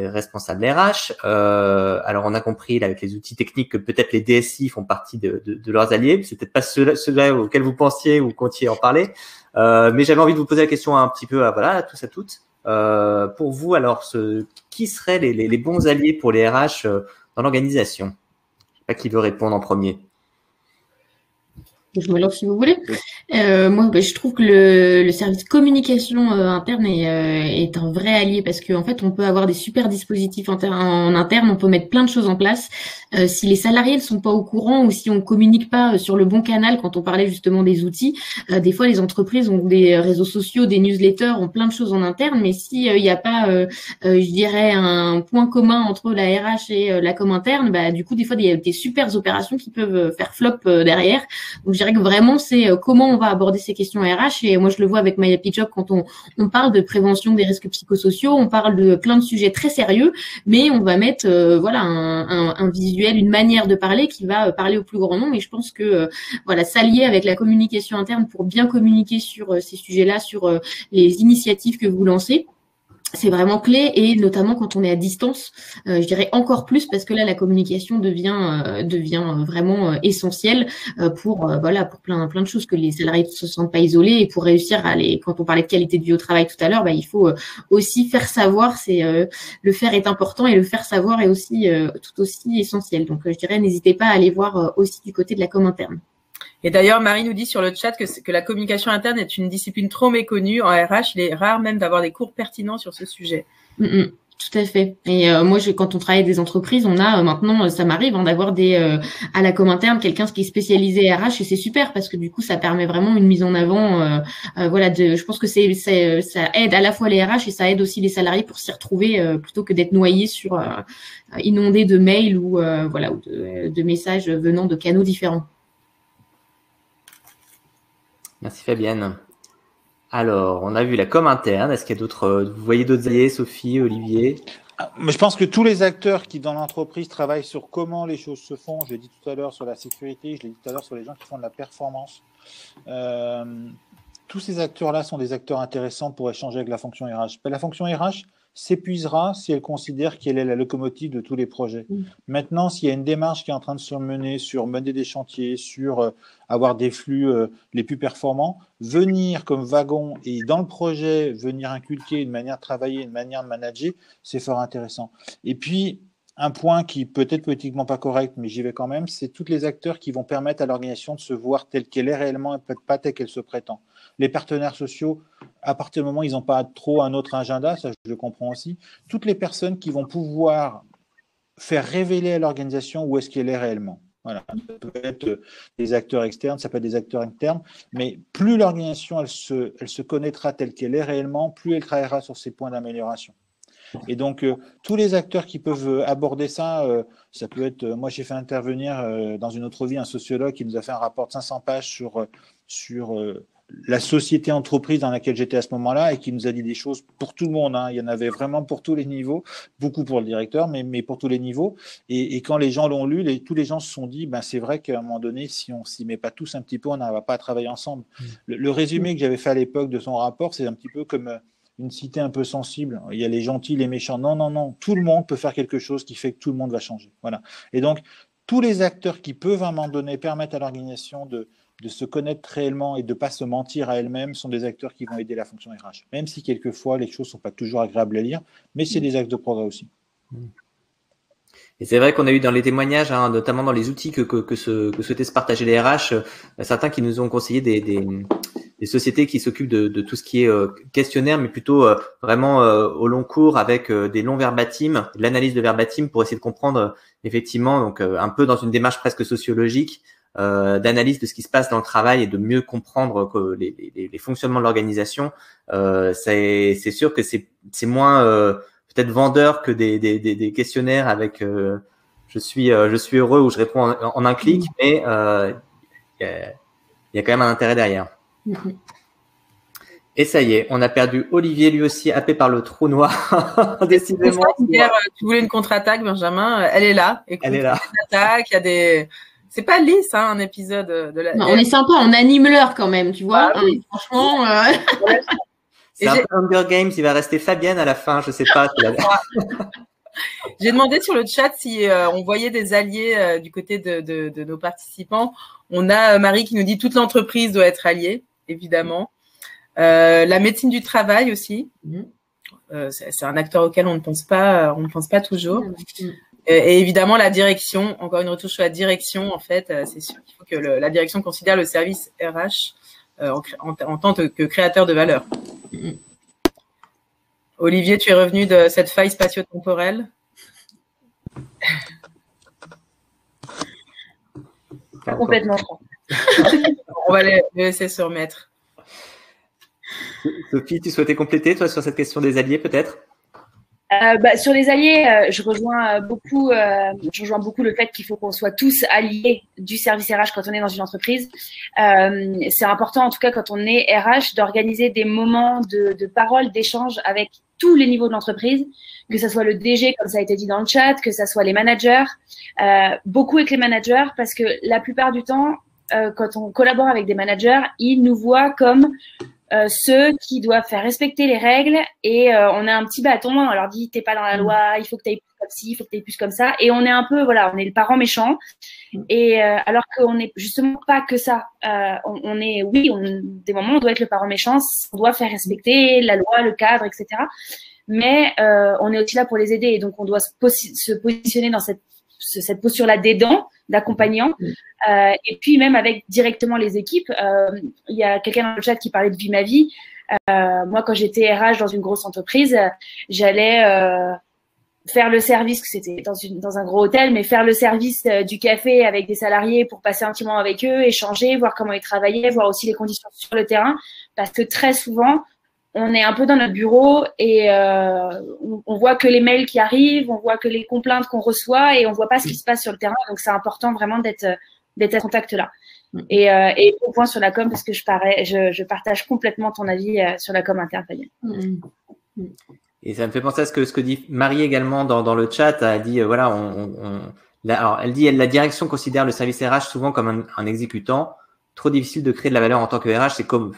responsables RH. Alors on a compris là, avec les outils techniques que peut-être les DSI font partie de leurs alliés. C'est peut-être pas ceux-là auxquels vous pensiez ou comptiez en parler. Mais j'avais envie de vous poser la question un petit peu à tous à toutes. Pour vous, alors, qui seraient les bons alliés pour les RH dans l'organisation? Je ne sais pas qui veut répondre en premier. Je me lance si vous voulez. Moi, je trouve que le service communication interne est un vrai allié parce qu'en fait, on peut avoir des super dispositifs en interne, on peut mettre plein de choses en place. Si les salariés ne sont pas au courant ou si on communique pas sur le bon canal, quand on parlait justement des outils, des fois les entreprises ont des réseaux sociaux, des newsletters, ont plein de choses en interne, mais si il n'y a pas, je dirais, un point commun entre la RH et la com interne, bah du coup, des fois, il y a des super opérations qui peuvent faire flop derrière. Donc, je dirais que vraiment, c'est comment on va aborder ces questions RH. Et moi, je le vois avec My Happy Job quand on parle de prévention des risques psychosociaux, on parle de plein de sujets très sérieux, mais on va mettre voilà un visuel, une manière de parler qui va parler au plus grand nombre. Et je pense que voilà, s'allier avec la communication interne pour bien communiquer sur ces sujets-là, sur les initiatives que vous lancez, c'est vraiment clé, et notamment quand on est à distance, je dirais encore plus parce que là la communication devient vraiment essentielle pour voilà, pour plein de choses, que les salariés ne se sentent pas isolés, et pour réussir à les, quand on parlait de qualité de vie au travail tout à l'heure, il faut aussi faire savoir, le faire est important et le faire savoir est aussi tout aussi essentiel. Donc je dirais n'hésitez pas à aller voir aussi du côté de la com interne. Et d'ailleurs, Marie nous dit sur le chat que la communication interne est une discipline trop méconnue. En RH, il est rare même d'avoir des cours pertinents sur ce sujet. Tout à fait. Et moi, quand on travaille avec des entreprises, on a maintenant, ça m'arrive d'avoir à la com interne quelqu'un qui est spécialisé RH, et c'est super parce que du coup, ça permet vraiment une mise en avant. Voilà, je pense que ça aide à la fois les RH et ça aide aussi les salariés pour s'y retrouver plutôt que d'être noyés inondés de mails ou voilà, ou de messages venant de canaux différents. Merci Fabienne. Alors, on a vu la com interne. Est-ce qu'il y a d'autres, vous voyez d'autres alliés, Sophie, Olivier? Mais je pense que tous les acteurs qui, dans l'entreprise, travaillent sur comment les choses se font, je l'ai dit tout à l'heure sur la sécurité, je l'ai dit tout à l'heure sur les gens qui font de la performance, tous ces acteurs-là sont des acteurs intéressants pour échanger avec la fonction RH. La fonction RH s'épuisera si elle considère qu'elle est la locomotive de tous les projets. Maintenant, s'il y a une démarche qui est en train de se mener sur mener des chantiers, sur avoir des flux les plus performants, venir comme wagon et dans le projet, venir inculquer une manière de travailler, une manière de manager, c'est fort intéressant. Et puis, un point qui peut être politiquement pas correct, mais j'y vais quand même, c'est tous les acteurs qui vont permettre à l'organisation de se voir telle qu'elle est réellement et peut-être pas telle qu'elle se prétend. Les partenaires sociaux, à partir du moment où ils n'ont pas trop un autre agenda, ça je le comprends aussi, toutes les personnes qui vont pouvoir faire révéler à l'organisation où est-ce qu'elle est réellement. Voilà. Ça peut être des acteurs externes, ça peut être des acteurs internes, mais plus l'organisation elle se connaîtra telle qu'elle est réellement, plus elle travaillera sur ses points d'amélioration. Et donc, tous les acteurs qui peuvent aborder ça, ça peut être… moi, j'ai fait intervenir dans une autre vie un sociologue qui nous a fait un rapport de 500 pages sur la société entreprise dans laquelle j'étais à ce moment-là et qui nous a dit des choses pour tout le monde. Hein. Il y en avait vraiment pour tous les niveaux, beaucoup pour le directeur, mais pour tous les niveaux. Et quand les gens l'ont lu, tous les gens se sont dit, ben, c'est vrai qu'à un moment donné, si on s'y met pas tous un petit peu, on n'arrive pas à travailler ensemble. Le résumé que j'avais fait à l'époque de son rapport, c'est un petit peu comme… une cité un peu sensible. Il y a les gentils, les méchants. Non, non, non. Tout le monde peut faire quelque chose qui fait que tout le monde va changer. Voilà. Et donc, tous les acteurs qui peuvent à un moment donné permettre à l'organisation de se connaître réellement et de ne pas se mentir à elle-même sont des acteurs qui vont aider la fonction RH. Même si quelquefois, les choses ne sont pas toujours agréables à lire, mais c'est des axes de progrès aussi. Et c'est vrai qu'on a eu dans les témoignages, hein, notamment dans les outils que souhaitaient se partager les RH, certains qui nous ont conseillé des sociétés qui s'occupent de tout ce qui est questionnaire, mais plutôt vraiment au long cours avec des longs verbatim, de l'analyse de verbatim pour essayer de comprendre effectivement, donc un peu dans une démarche presque sociologique, d'analyse de ce qui se passe dans le travail et de mieux comprendre que les fonctionnements de l'organisation. C'est sûr que c'est moins peut-être vendeur que des questionnaires avec je suis heureux où je réponds en un clic, mais il y a quand même un intérêt derrière. Et ça y est, on a perdu Olivier, lui aussi happé par le trou noir. Décidément. Tu voulais une contre-attaque, Benjamin. Elle est là. Écoute, elle est là. Il y a des… C'est pas lisse, hein, un épisode de la… Non, on est sympa, on anime l'heure quand même, tu vois. Ah, oui. Franchement… C'est un peu Hunger Games, il va rester Fabienne à la fin, je sais pas. J'ai demandé sur le chat si on voyait des alliés du côté de nos participants. On a Marie qui nous dit toute l'entreprise doit être alliée, évidemment. La médecine du travail aussi. C'est un acteur auquel on ne pense pas toujours. Et évidemment, la direction, encore une retouche sur la direction, en fait, c'est sûr qu'il faut que la direction considère le service RH en tant que créateur de valeur. Olivier, tu es revenu de cette faille spatio-temporelle. Complètement. On va les laisser se remettre. Sophie, tu souhaitais compléter, toi, sur cette question des alliés, peut-être? Sur les alliés, je rejoins beaucoup le fait qu'il faut qu'on soit tous alliés du service RH quand on est dans une entreprise. C'est important, en tout cas, quand on est RH, d'organiser des moments de parole, d'échange avec tous les niveaux de l'entreprise, que ça soit le DG, comme ça a été dit dans le chat, que ça soit les managers, beaucoup avec les managers, parce que la plupart du temps, quand on collabore avec des managers, ils nous voient comme ceux qui doivent faire respecter les règles et on a un petit bâton, on leur dit t'es pas dans la loi, il faut que tu ailles plus comme ci, il faut que tu ailles plus comme ça, et on est un peu, voilà, on est le parent méchant, et alors qu'on n'est justement pas que ça. Des moments on doit être le parent méchant, on doit faire respecter la loi, le cadre, etc. Mais on est aussi là pour les aider, et donc on doit se positionner dans cette posture-là d'aidant, d'accompagnant, et puis même avec directement les équipes. Il y a quelqu'un dans le chat qui parlait de Vie ma vie. Moi, quand j'étais RH dans une grosse entreprise, j'allais faire le service, que c'était dans un gros hôtel, mais faire le service du café avec des salariés pour passer un petit moment avec eux, échanger, voir comment ils travaillaient, voir aussi les conditions sur le terrain, parce que très souvent, on est un peu dans notre bureau et on voit que les mails qui arrivent, on voit que les complaintes qu'on reçoit et on voit pas ce qui se passe sur le terrain. Donc, c'est important vraiment d'être à contact là. Et au point sur la com, parce que je partage complètement ton avis sur la com interne, Fabienne. Et ça me fait penser à ce que dit Marie également dans le chat. Elle dit alors elle dit la direction considère le service RH souvent comme un exécutant. trop difficile de créer de la valeur en tant que RH. C'est comme,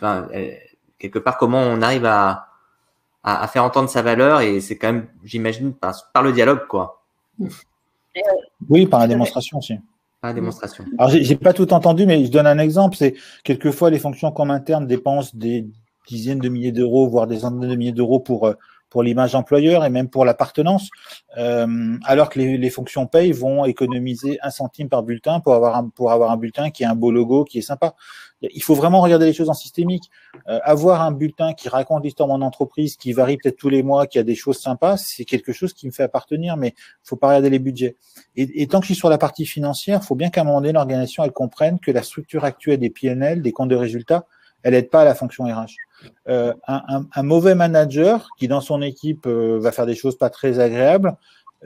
quelque part, comment on arrive à faire entendre sa valeur, et c'est quand même, j'imagine, par le dialogue, quoi. Oui, par la démonstration aussi. Par la démonstration. Alors, j'ai pas tout entendu, mais je donne un exemple. C'est quelquefois les fonctions comme interne dépensent des dizaines de milliers d'euros, voire des centaines de milliers d'euros pour l'image employeur et même pour l'appartenance, alors que les fonctions paye vont économiser 1 centime par bulletin pour avoir un bulletin qui a un beau logo, qui est sympa. Il faut vraiment regarder les choses en systémique. Avoir un bulletin qui raconte l'histoire de mon entreprise, qui varie peut-être tous les mois, qui a des choses sympas, c'est quelque chose qui me fait appartenir, mais il faut pas regarder les budgets. Et tant que je suis sur la partie financière, il faut bien qu'à un moment donné, l'organisation elle comprenne que la structure actuelle des PNL, des comptes de résultats, elle n'aide pas à la fonction RH. Un mauvais manager qui dans son équipe va faire des choses pas très agréables,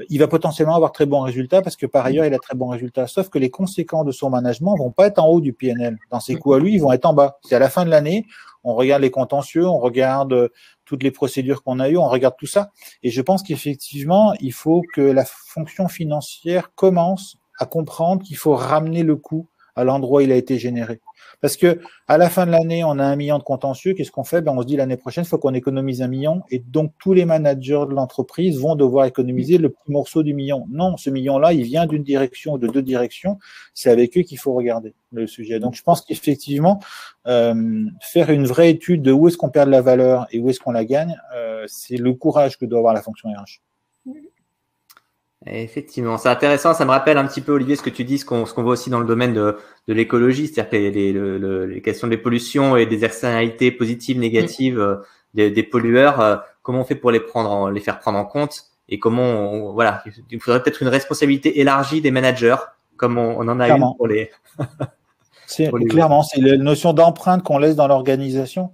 il va potentiellement avoir très bons résultats parce que par ailleurs il a très bons résultats. Sauf que les conséquences de son management vont pas être en haut du PNL. Dans ses coûts à lui, ils vont être en bas. C'est à la fin de l'année, on regarde les contentieux, on regarde toutes les procédures qu'on a eues, on regarde tout ça. Et je pense qu'effectivement, il faut que la fonction financière commence à comprendre qu'il faut ramener le coût à l'endroit où il a été généré. Parce que à la fin de l'année, on a 1 million de contentieux. Qu'est-ce qu'on fait? On se dit l'année prochaine, il faut qu'on économise 1 million. Et donc, tous les managers de l'entreprise vont devoir économiser le petit morceau du million. Non, ce million-là, il vient d'une direction ou de 2 directions. C'est avec eux qu'il faut regarder le sujet. Donc, je pense qu'effectivement, faire une vraie étude de où est-ce qu'on perd de la valeur et où est-ce qu'on la gagne, c'est le courage que doit avoir la fonction RH. Effectivement, c'est intéressant. Ça me rappelle un petit peu, Olivier, ce que tu dis, ce qu'on voit aussi dans le domaine de l'écologie, c'est-à-dire que les questions des pollutions et des externalités positives, négatives des pollueurs, comment on fait pour les faire prendre en compte, et comment voilà, il faudrait peut-être une responsabilité élargie des managers, comme on en a eu pour les. Clairement, c'est la notion d'empreinte qu'on laisse dans l'organisation.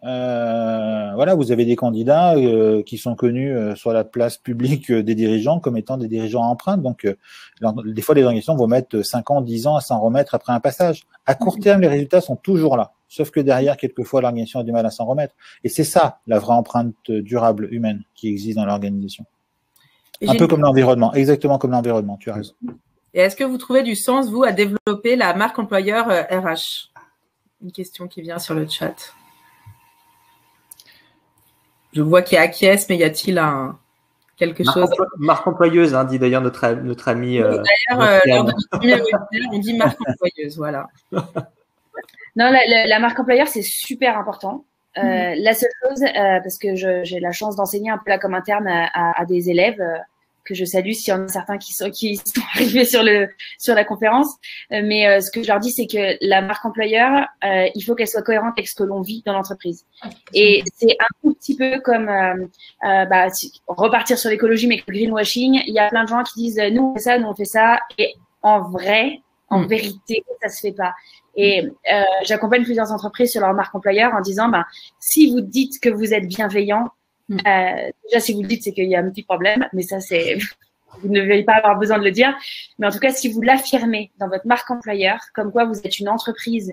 Voilà, vous avez des candidats qui sont connus sur la place publique des dirigeants comme étant des dirigeants à empreinte. Donc, des fois, les organisations vont mettre 5 ans, 10 ans à s'en remettre après un passage. À court terme, les résultats sont toujours là. Sauf que derrière, quelquefois, l'organisation a du mal à s'en remettre. Et c'est ça, la vraie empreinte durable humaine qui existe dans l'organisation. Un peu comme l'environnement, exactement comme l'environnement, tu as raison. Et est-ce que vous trouvez du sens, vous, à développer la marque employeur RH? Une question qui vient sur le chat. Je vois qu'il y a acquiesce, mais y a-t-il quelque chose? Marque employeuse, hein, dit d'ailleurs notre ami. D'ailleurs, lors de notre premier webinaire, on dit marque employeuse, voilà. Non, la marque employeur, c'est super important. La seule chose, parce que j'ai la chance d'enseigner un peu là comme interne à des élèves que je salue s'il y en a certains qui sont arrivés sur la conférence. Mais ce que je leur dis, c'est que la marque employeur, il faut qu'elle soit cohérente avec ce que l'on vit dans l'entreprise. Et c'est un tout petit peu comme repartir sur l'écologie, mais avec le greenwashing. Il y a plein de gens qui disent nous on fait ça, nous on fait ça, et en vérité, ça se fait pas. Et j'accompagne plusieurs entreprises sur leur marque employeur en disant si vous dites que vous êtes bienveillant, déjà si vous le dites, c'est qu'il y a un petit problème, mais ça c'est vous ne devez pas avoir besoin de le dire. Mais en tout cas, si vous l'affirmez dans votre marque employeur, comme quoi vous êtes une entreprise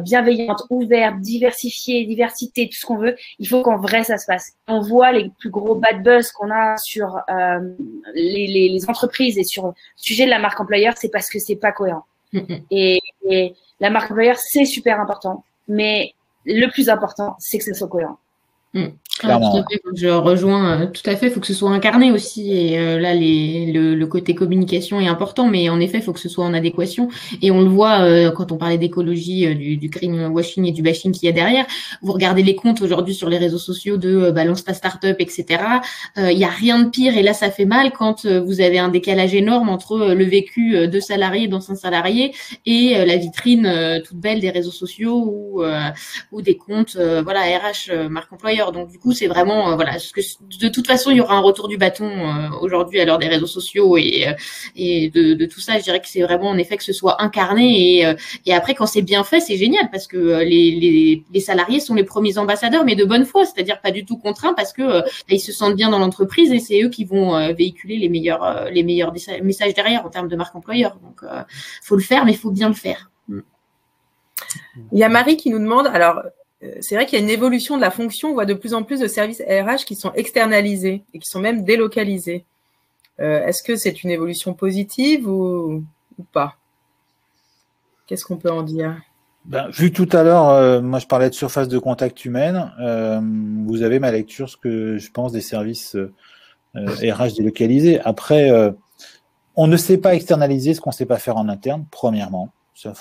bienveillante, ouverte, diversifiée, diversité, tout ce qu'on veut, il faut qu'en vrai ça se passe. On voit les plus gros bad buzz qu'on a sur les entreprises et sur le sujet de la marque employeur, c'est parce que c'est pas cohérent. Et la marque employeur, c'est super important, mais le plus important, c'est que ça soit cohérent. Tout à fait, je rejoins tout à fait, il faut que ce soit incarné aussi, et là le côté communication est important, mais en effet il faut que ce soit en adéquation, et on le voit quand on parlait d'écologie, du greenwashing et du bashing qu'il y a derrière. Vous regardez les comptes aujourd'hui sur les réseaux sociaux de balance ta startup, etc. Il y a rien de pire, et là ça fait mal quand vous avez un décalage énorme entre le vécu de salariés, d'anciens salariés, et la vitrine toute belle des réseaux sociaux ou des comptes voilà RH marque employeur. Donc du coup c'est vraiment voilà, parce que de toute façon il y aura un retour du bâton aujourd'hui à l'heure des réseaux sociaux et de tout ça. Je dirais que c'est vraiment en effet que ce soit incarné, et après quand c'est bien fait c'est génial, parce que les salariés sont les premiers ambassadeurs, mais de bonne foi, c'est-à-dire pas du tout contraints, parce que ils se sentent bien dans l'entreprise et c'est eux qui vont véhiculer les meilleurs messages derrière en termes de marque employeur. Donc faut le faire, mais il faut bien le faire. Il y a Marie qui nous demande, alors c'est vrai qu'il y a une évolution de la fonction. On voit de plus en plus de services RH qui sont externalisés et qui sont même délocalisés. Est-ce que c'est une évolution positive ou pas? Qu'est-ce qu'on peut en dire? Vu tout à l'heure, moi je parlais de surface de contact humaine. Vous avez ma lecture, ce que je pense des services RH délocalisés. Après, on ne sait pas externaliser ce qu'on ne sait pas faire en interne, premièrement.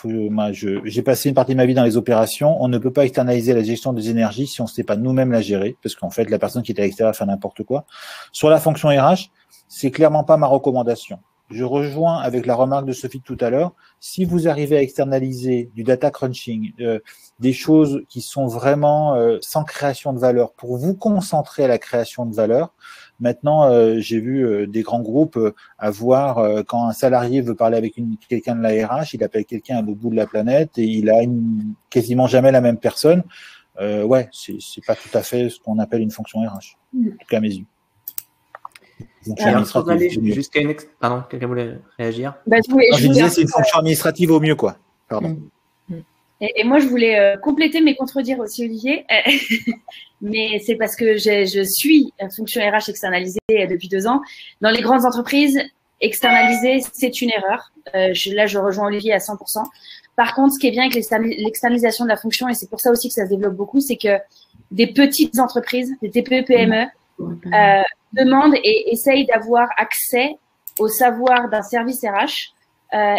Moi, j'ai passé une partie de ma vie dans les opérations. On ne peut pas externaliser la gestion des énergies si on ne sait pas nous-mêmes la gérer, parce qu'en fait, la personne qui est à l'extérieur fait n'importe quoi. Sur la fonction RH, c'est clairement pas ma recommandation. Je rejoins avec la remarque de Sophie de tout à l'heure. Si vous arrivez à externaliser du data crunching, des choses qui sont vraiment sans création de valeur, pour vous concentrer à la création de valeur. Maintenant, j'ai vu des grands groupes avoir, quand un salarié veut parler avec quelqu'un de la RH, il appelle quelqu'un à l'autre bout de la planète et il a quasiment jamais la même personne. Ouais, c'est pas tout à fait ce qu'on appelle une fonction RH, en tout cas à mes yeux. Jusqu'à une Pardon, quelqu'un voulait réagir? Je disais, c'est une fonction administrative au mieux, quoi. Pardon. Et moi, je voulais compléter mais contredire aussi Olivier. Mais c'est parce que je suis fonction RH externalisée depuis 2 ans. Dans les grandes entreprises, externaliser, c'est une erreur. Là, je rejoins Olivier à 100%. Par contre, ce qui est bien avec l'externalisation de la fonction, et c'est pour ça aussi que ça se développe beaucoup, c'est que des petites entreprises, des TPE, PME, demandent et essayent d'avoir accès au savoir d'un service RH,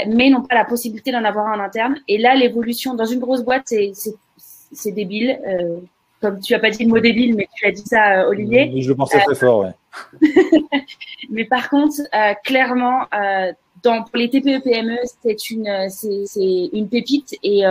mais n'ont pas la possibilité d'en avoir un en interne. Et là, l'évolution dans une grosse boîte, c'est débile. Comme tu n'as pas dit le mot débile, mais tu as dit ça, Olivier. Je le pensais très fort, ouais. Mais par contre, clairement, pour les TPE PME, c'est une pépite et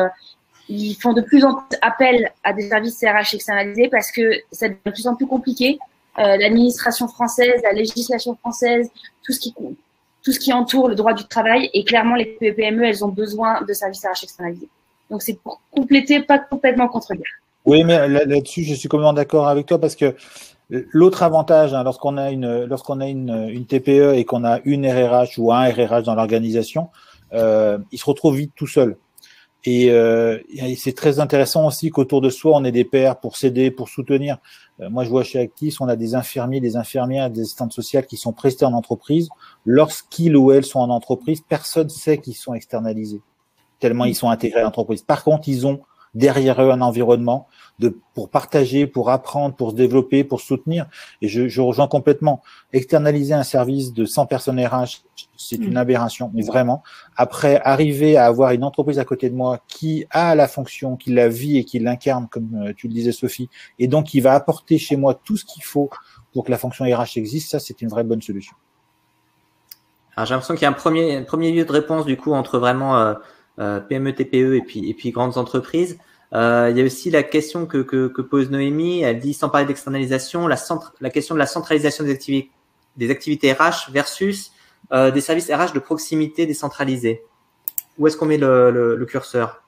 ils font de plus en plus appel à des services RH externalisés parce que ça devient de plus en plus compliqué. L'administration française, la législation française, tout ce qui entoure le droit du travail, et clairement les TPE PME, elles ont besoin de services RH externalisés. Donc c'est pour compléter, pas complètement contre-dire. Oui, mais là-dessus, je suis complètement d'accord avec toi parce que l'autre avantage, lorsqu'on a une TPE et qu'on a une RRH ou un RRH dans l'organisation, il se retrouve vite tout seul. Et c'est très intéressant aussi qu'autour de soi, on ait des pairs pour s'aider, pour soutenir. Moi, je vois chez Actis, on a des infirmiers, des infirmières, des assistantes sociales qui sont prestés en entreprise. Lorsqu'ils ou elles sont en entreprise, personne ne sait qu'ils sont externalisés, tellement ils sont intégrés à l'entreprise. Par contre, ils ont derrière eux un environnement pour partager, pour apprendre, pour se développer, pour soutenir. Et je rejoins complètement. Externaliser un service de 100 personnes RH, c'est une aberration, mais vraiment. Après, arriver à avoir une entreprise à côté de moi qui a la fonction, qui la vit et qui l'incarne, comme tu le disais, Sophie, et donc qui va apporter chez moi tout ce qu'il faut pour que la fonction RH existe, ça, c'est une vraie bonne solution. Alors, j'ai l'impression qu'il y a un premier lieu de réponse, du coup, entre vraiment PME, TPE et puis grandes entreprises. Il y a aussi la question que pose Noémie. Elle dit, sans parler d'externalisation, la question de la centralisation des activités RH versus des services RH de proximité décentralisés. Où est-ce qu'on met le curseur?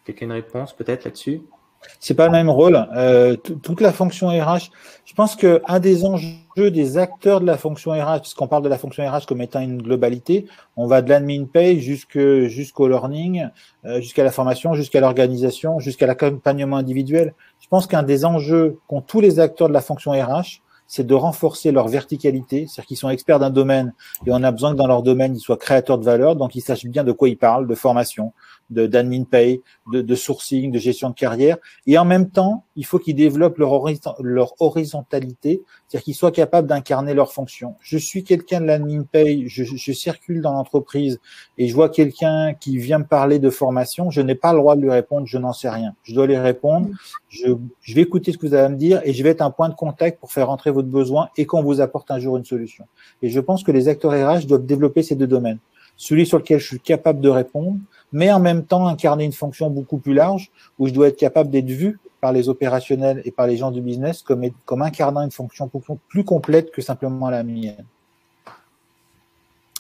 Quelqu'un a une réponse peut-être là-dessus? C'est pas le même rôle. Toute la fonction RH, je pense que un des enjeux des acteurs de la fonction RH, puisqu'on parle de la fonction RH comme étant une globalité, on va de l'admin pay jusqu'au learning, jusqu'à la formation, jusqu'à l'organisation, jusqu'à l'accompagnement individuel. Je pense qu'un des enjeux qu'ont tous les acteurs de la fonction RH, c'est de renforcer leur verticalité, c'est-à-dire qu'ils sont experts d'un domaine et on a besoin que dans leur domaine, ils soient créateurs de valeur, donc ils sachent bien de quoi ils parlent, de formation, d'admin pay, de sourcing, de gestion de carrière. Et en même temps, il faut qu'ils développent leur horizontalité, c'est-à-dire qu'ils soient capables d'incarner leur fonction. Je suis quelqu'un de l'admin pay, je circule dans l'entreprise et je vois quelqu'un qui vient me parler de formation, je n'ai pas le droit de lui répondre, je n'en sais rien. Je dois lui répondre, je vais écouter ce que vous allez me dire et je vais être un point de contact pour faire rentrer votre besoin et qu'on vous apporte un jour une solution. Et je pense que les acteurs RH doivent développer ces deux domaines. Celui sur lequel je suis capable de répondre, mais en même temps incarner une fonction beaucoup plus large où je dois être capable d'être vu par les opérationnels et par les gens du business comme incarnant une fonction plus complète que simplement la mienne.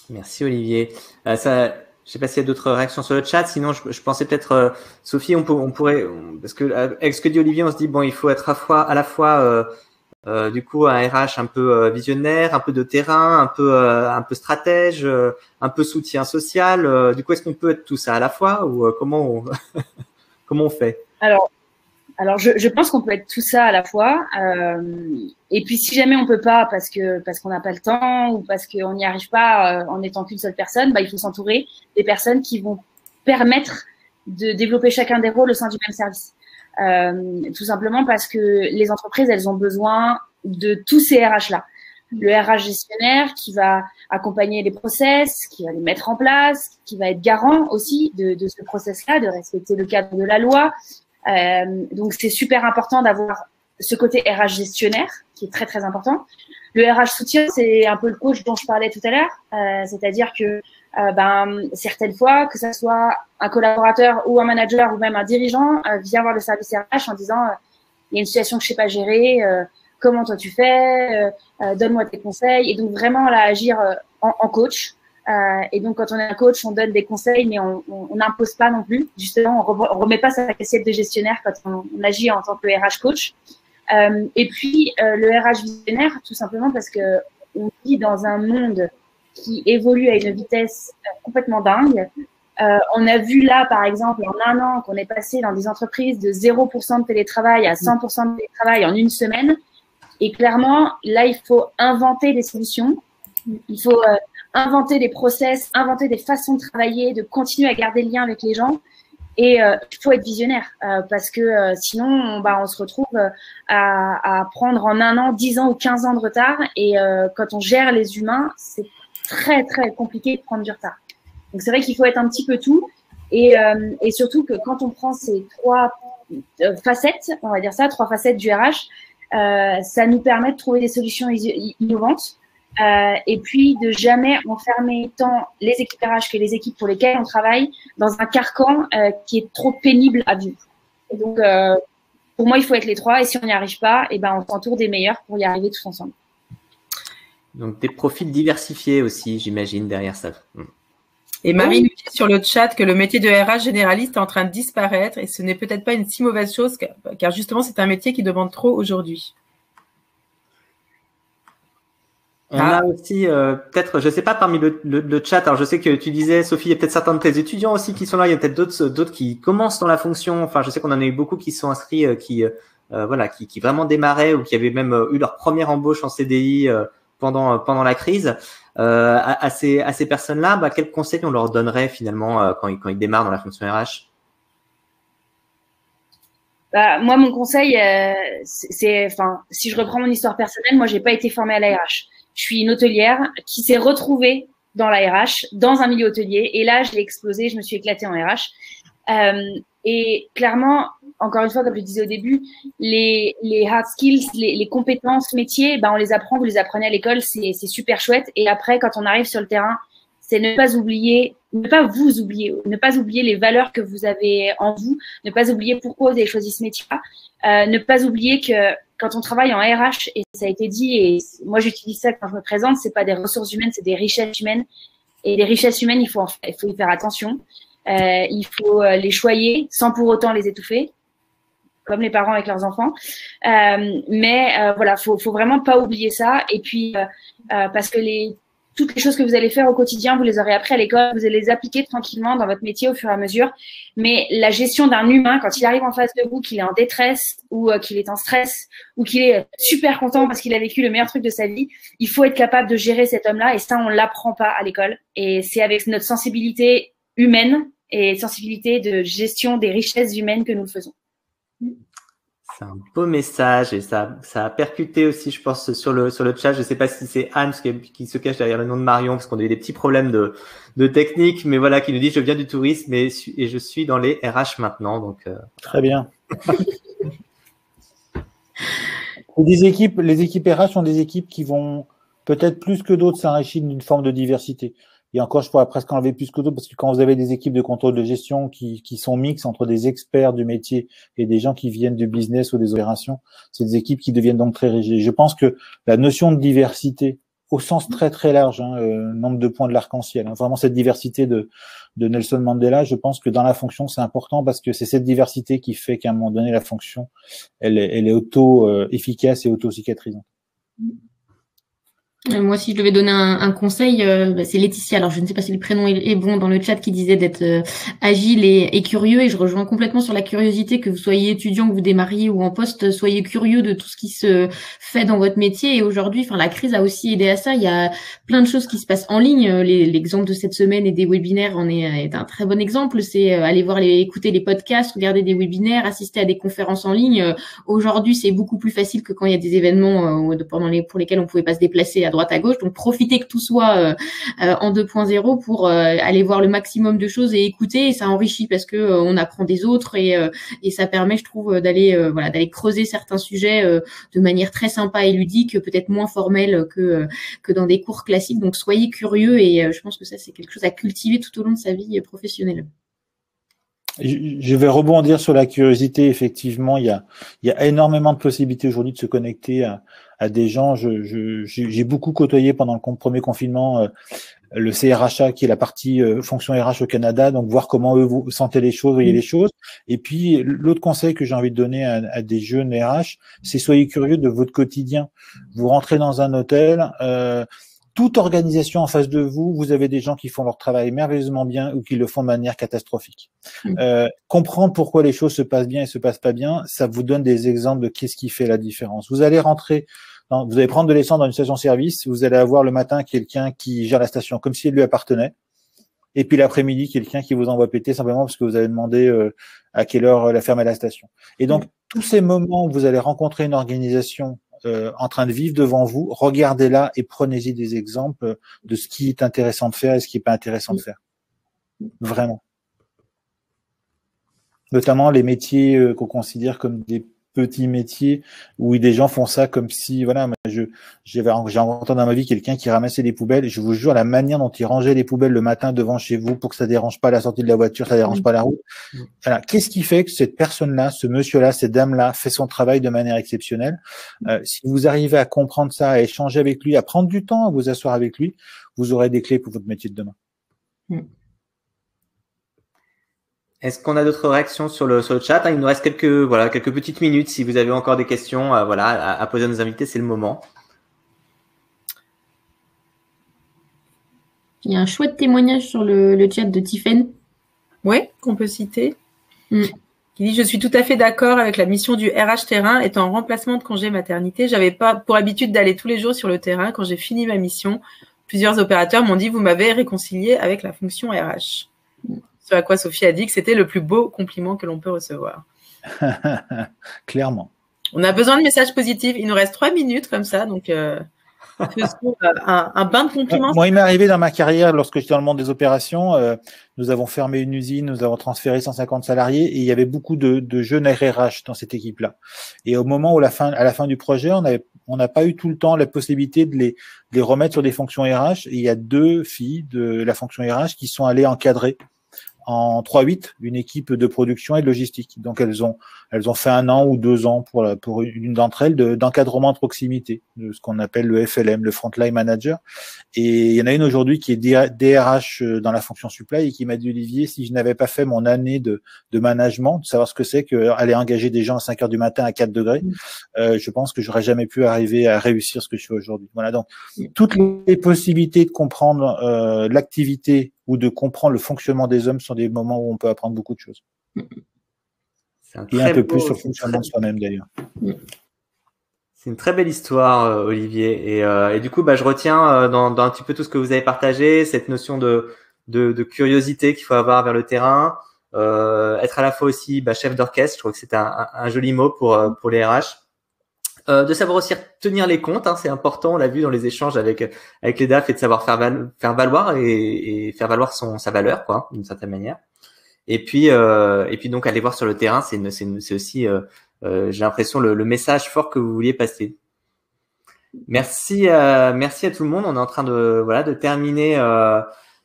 Merci Olivier. Je ne sais pas s'il y a d'autres réactions sur le chat. Sinon, je pensais peut-être, Sophie, on pourrait, parce que avec ce que dit Olivier, on se dit bon, il faut être à la fois du coup un RH un peu visionnaire, un peu de terrain, un peu stratège, un peu soutien social. Du coup, est-ce qu'on peut être tout ça à la fois ou comment on fait? Alors je pense qu'on peut être tout ça à la fois. Et puis si jamais on peut pas parce qu'on n'a pas le temps ou parce qu'on n'y arrive pas en étant qu'une seule personne, il faut s'entourer des personnes qui vont permettre de développer chacun des rôles au sein du même service. Tout simplement parce que les entreprises, elles ont besoin de tous ces RH-là. Le RH gestionnaire qui va accompagner les process, qui va les mettre en place, qui va être garant aussi de ce process-là, de respecter le cadre de la loi. Donc, c'est super important d'avoir ce côté RH gestionnaire qui est très, très important. Le RH soutien, c'est un peu le coach dont je parlais tout à l'heure. C'est-à-dire que certaines fois, que ce soit un collaborateur ou un manager ou même un dirigeant, vient voir le service RH en disant il y a une situation que je sais pas gérer, comment toi tu fais, donne-moi tes conseils. Et donc vraiment là agir en coach. Et donc quand on est un coach, on donne des conseils, mais on n'impose pas non plus. Justement, on remet pas sa casquette de gestionnaire quand on agit en tant que RH coach. Et puis le RH visionnaire, tout simplement parce que on vit dans un monde qui évolue à une vitesse complètement dingue. On a vu là, par exemple, en un an, qu'on est passé dans des entreprises de 0% de télétravail à 100% de télétravail en une semaine. Et clairement, là, il faut inventer des solutions. Il faut inventer des process, inventer des façons de travailler, de continuer à garder le lien avec les gens. Et il faut être visionnaire parce que sinon, on se retrouve à prendre en un an, 10 ans ou 15 ans de retard. Et quand on gère les humains, c'est très, très compliqué de prendre du retard. Donc, c'est vrai qu'il faut être un petit peu tout. Et surtout que quand on prend ces trois facettes, on va dire ça, trois facettes du RH, ça nous permet de trouver des solutions innovantes et puis de jamais enfermer tant les équipes RH que les équipes pour lesquelles on travaille dans un carcan qui est trop pénible à vivre. Et donc, pour moi, il faut être les trois. Et si on n'y arrive pas, on s'entoure des meilleurs pour y arriver tous ensemble. Donc, des profils diversifiés aussi, j'imagine, derrière ça. Et Marie nous dit sur le chat que le métier de RH généraliste est en train de disparaître et ce n'est peut-être pas une si mauvaise chose car justement, c'est un métier qui demande trop aujourd'hui. On a aussi peut-être, je sais pas, parmi le chat, alors je sais que tu disais, Sophie, il y a peut-être certains de tes étudiants aussi qui sont là, il y a peut-être d'autres qui commencent dans la fonction. Enfin, je sais qu'on en a eu beaucoup qui sont inscrits, qui vraiment démarraient ou qui avaient même eu leur première embauche en CDI pendant la crise. À ces personnes-là, quels conseils on leur donnerait finalement quand ils démarrent dans la fonction RH? Moi, mon conseil, si je reprends mon histoire personnelle, moi, j'ai pas été formée à la RH. Je suis une hôtelière qui s'est retrouvée dans la RH, dans un milieu hôtelier. Et là, je l'ai explosé, je me suis éclatée en RH. Et clairement, encore une fois, comme je le disais au début, les hard skills, les compétences métiers, on les apprend, vous les apprenez à l'école, c'est super chouette. Et après, quand on arrive sur le terrain, c'est ne pas oublier les valeurs que vous avez en vous, ne pas oublier pourquoi vous avez choisi ce métier-là, ne pas oublier que quand on travaille en RH, et ça a été dit, et moi j'utilise ça quand je me présente, c'est pas des ressources humaines, c'est des richesses humaines. Et les richesses humaines, il faut y faire attention. Il faut les choyer sans pour autant les étouffer, comme les parents avec leurs enfants. Voilà, faut vraiment pas oublier ça. Et puis, parce que toutes les choses que vous allez faire au quotidien, vous les aurez appris à l'école, vous allez les appliquer tranquillement dans votre métier au fur et à mesure. Mais la gestion d'un humain, quand il arrive en face de vous, qu'il est en détresse ou qu'il est en stress ou qu'il est super content parce qu'il a vécu le meilleur truc de sa vie, il faut être capable de gérer cet homme-là. Et ça, on l'apprend pas à l'école. Et c'est avec notre sensibilité humaine et sensibilité de gestion des richesses humaines que nous le faisons. C'est un beau message et ça a percuté aussi, je pense, sur le chat. Je sais pas si c'est Anne qui se cache derrière le nom de Marion parce qu'on a eu des petits problèmes de technique, mais voilà, qui nous dit je viens du tourisme et je suis dans les RH maintenant. Donc très bien. Les équipes RH sont des équipes qui vont peut-être plus que d'autres s'enrichir d'une forme de diversité. Et encore, je pourrais presque enlever plus que d'autres parce que quand vous avez des équipes de contrôle de gestion qui sont mixtes entre des experts du métier et des gens qui viennent du business ou des opérations, c'est des équipes qui deviennent donc très rigides. Je pense que la notion de diversité, au sens très très large, nombre de points de l'arc-en-ciel, vraiment cette diversité de Nelson Mandela, je pense que dans la fonction c'est important parce que c'est cette diversité qui fait qu'à un moment donné la fonction, elle est auto-efficace et auto-cicatrisante. Moi, si je devais donner un conseil, c'est Laetitia. Alors, je ne sais pas si le prénom est bon dans le chat, qui disait d'être agile et curieux. Et je rejoins complètement sur la curiosité, que vous soyez étudiant, que vous démarriez ou en poste, soyez curieux de tout ce qui se fait dans votre métier. Et aujourd'hui, enfin, la crise a aussi aidé à ça. Il y a plein de choses qui se passent en ligne. L'exemple de cette semaine et des webinaires est un très bon exemple. C'est aller écouter les podcasts, regarder des webinaires, assister à des conférences en ligne. Aujourd'hui, c'est beaucoup plus facile que quand il y a des événements pour lesquels on pouvait pas se déplacer à droite à gauche. Donc, profitez que tout soit en 2.0 pour aller voir le maximum de choses et écouter. Et ça enrichit parce que on apprend des autres et ça permet, je trouve, d'aller creuser certains sujets de manière très sympa et ludique, peut-être moins formelle que dans des cours classiques. Donc, soyez curieux et je pense que ça, c'est quelque chose à cultiver tout au long de sa vie professionnelle. Je vais rebondir sur la curiosité. Effectivement, il y a énormément de possibilités aujourd'hui de se connecter à des gens. J'ai beaucoup côtoyé pendant le premier confinement le CRHA, qui est la partie fonction RH au Canada, donc voir comment eux vous sentaient les choses, voyaient les choses. Et puis l'autre conseil que j'ai envie de donner à des jeunes RH, c'est soyez curieux de votre quotidien. Vous rentrez dans un hôtel. Toute organisation en face de vous, vous avez des gens qui font leur travail merveilleusement bien ou qui le font de manière catastrophique. Comprendre pourquoi les choses se passent bien et se passent pas bien, ça vous donne des exemples de qu'est-ce qui fait la différence. Vous allez vous allez prendre de l'essence dans une station-service, vous allez avoir le matin quelqu'un qui gère la station comme si elle lui appartenait, et puis l'après-midi quelqu'un qui vous envoie péter simplement parce que vous avez demandé à quelle heure la fermer la station. Et donc tous ces moments où vous allez rencontrer une organisation en train de vivre devant vous, regardez-la et prenez-y des exemples de ce qui est intéressant de faire et ce qui n'est pas intéressant de faire. Vraiment. Notamment les métiers qu'on considère comme des petits métiers où des gens font ça comme si, voilà, j'ai rencontré dans ma vie quelqu'un qui ramassait des poubelles. Je vous jure, la manière dont il rangeait les poubelles le matin devant chez vous pour que ça dérange pas la sortie de la voiture, ça dérange pas la route. Voilà. Qu'est-ce qui fait que cette personne-là, ce monsieur-là, cette dame-là fait son travail de manière exceptionnelle? Si vous arrivez à comprendre ça, à échanger avec lui, à prendre du temps à vous asseoir avec lui, vous aurez des clés pour votre métier de demain. Est-ce qu'on a d'autres réactions sur le chat? Il nous reste quelques petites minutes. Si vous avez encore des questions, à poser à nos invités, c'est le moment. Il y a un chouette témoignage sur le chat de Tiffaine. Oui, qu'on peut citer. Qui dit: je suis tout à fait d'accord avec la mission du RH terrain. Étant en remplacement de congé maternité, j'avais pas pour habitude d'aller tous les jours sur le terrain. Quand j'ai fini ma mission, plusieurs opérateurs m'ont dit: vous m'avez réconcilié avec la fonction RH. Ce à quoi Sophie a dit que c'était le plus beau compliment que l'on peut recevoir. Clairement. On a besoin de messages positifs. Il nous reste 3 minutes comme ça, donc faisons un bain de compliments. Moi, il m'est arrivé dans ma carrière, lorsque j'étais dans le monde des opérations, nous avons fermé une usine, nous avons transféré 150 salariés et il y avait beaucoup de jeunes RH dans cette équipe-là. Et au moment où à la fin du projet, on n'a pas eu tout le temps la possibilité de les remettre sur des fonctions RH. Et il y a 2 filles de la fonction RH qui sont allées encadrer en 3-8 une équipe de production et de logistique. Donc elles ont fait 1 an ou 2 ans pour une d'entre elles d'encadrement de proximité, de ce qu'on appelle le FLM, le Frontline Manager. Et il y en a une aujourd'hui qui est DRH dans la fonction supply et qui m'a dit: Olivier, si je n'avais pas fait mon année de management, de savoir ce que c'est qu'aller engager des gens à 5 heures du matin à 4 degrés, je pense que j'aurais jamais pu arriver à réussir ce que je fais aujourd'hui. Voilà, donc toutes les possibilités de comprendre l'activité ou de comprendre le fonctionnement des hommes sont des moments où on peut apprendre beaucoup de choses. Et un peu plus sur le fonctionnement de soi-même d'ailleurs. C'est une très belle histoire, Olivier. Et du coup, je retiens dans un petit peu tout ce que vous avez partagé, cette notion de curiosité qu'il faut avoir vers le terrain, être à la fois aussi chef d'orchestre. Je trouve que c'est un joli mot pour les RH. De savoir aussi tenir les comptes, c'est important, on l'a vu dans les échanges avec les DAF, et de savoir faire valoir et faire valoir sa valeur, quoi, d'une certaine manière. Et puis donc aller voir sur le terrain, c'est aussi j'ai l'impression le message fort que vous vouliez passer. Merci à tout le monde. On est en train de terminer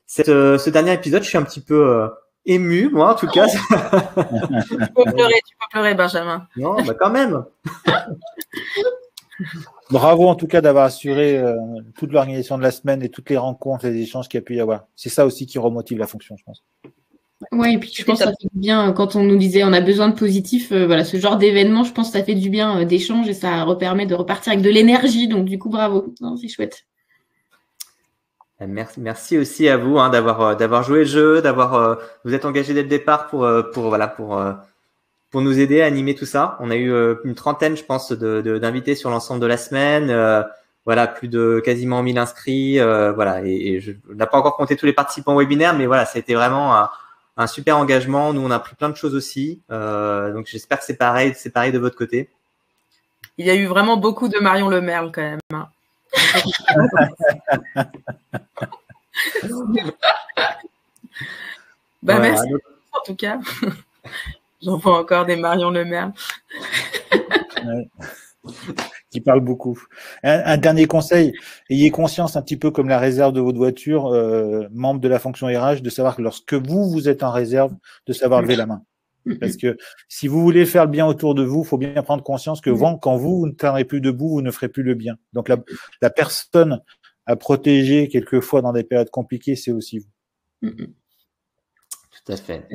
ce dernier épisode. Je suis un petit peu ému, moi en tout cas. Tu peux pleurer, Benjamin. Non, quand même. Bravo en tout cas d'avoir assuré toute l'organisation de la semaine et toutes les rencontres, les échanges qu'il y a pu y avoir. C'est ça aussi qui remotive la fonction, je pense. Ouais, et puis je pense que ça fait du bien quand on nous disait on a besoin de positif. Ce genre d'événement, je pense que ça fait du bien d'échange et ça permet de repartir avec de l'énergie. Donc du coup, bravo. Non, c'est chouette. Merci aussi à vous d'avoir joué le jeu, vous êtes engagé dès le départ pour nous aider à animer tout ça. On a eu une trentaine, je pense, d'invités sur l'ensemble de la semaine. Plus de quasiment 1000 inscrits. Et je n'ai pas encore compté tous les participants au webinaire, mais voilà, c'était vraiment un super engagement. Nous, on a appris plein de choses aussi. Donc, j'espère que c'est pareil de votre côté. Il y a eu vraiment beaucoup de Marion Lemerle quand même. Merci en tout cas. J'en vois encore des Marion Lemerle. Qui parle beaucoup. Un dernier conseil, ayez conscience un petit peu comme la réserve de votre voiture, membre de la fonction RH, de savoir que lorsque vous êtes en réserve, de savoir lever la main. Parce que si vous voulez faire le bien autour de vous, il faut bien prendre conscience que quand vous ne tiendrez plus debout, vous ne ferez plus le bien. Donc la personne à protéger quelquefois dans des périodes compliquées, c'est aussi vous. Tout à fait.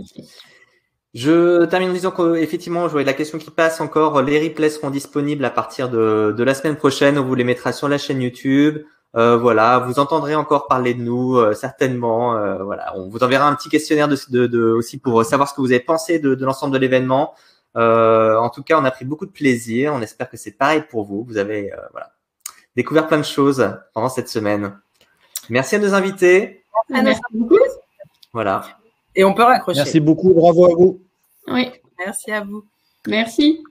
Je termine en disant qu'effectivement, je vois la question qui passe encore. Les replays seront disponibles à partir de la semaine prochaine. On vous les mettra sur la chaîne YouTube. Vous entendrez encore parler de nous certainement. On vous enverra un petit questionnaire aussi pour savoir ce que vous avez pensé de l'ensemble de l'événement. En tout cas, on a pris beaucoup de plaisir. On espère que c'est pareil pour vous. Vous avez découvert plein de choses pendant cette semaine. Merci à nos invités. Merci beaucoup. Voilà. Et on peut raccrocher. Merci beaucoup, bravo à vous. Oui. Merci à vous. Merci.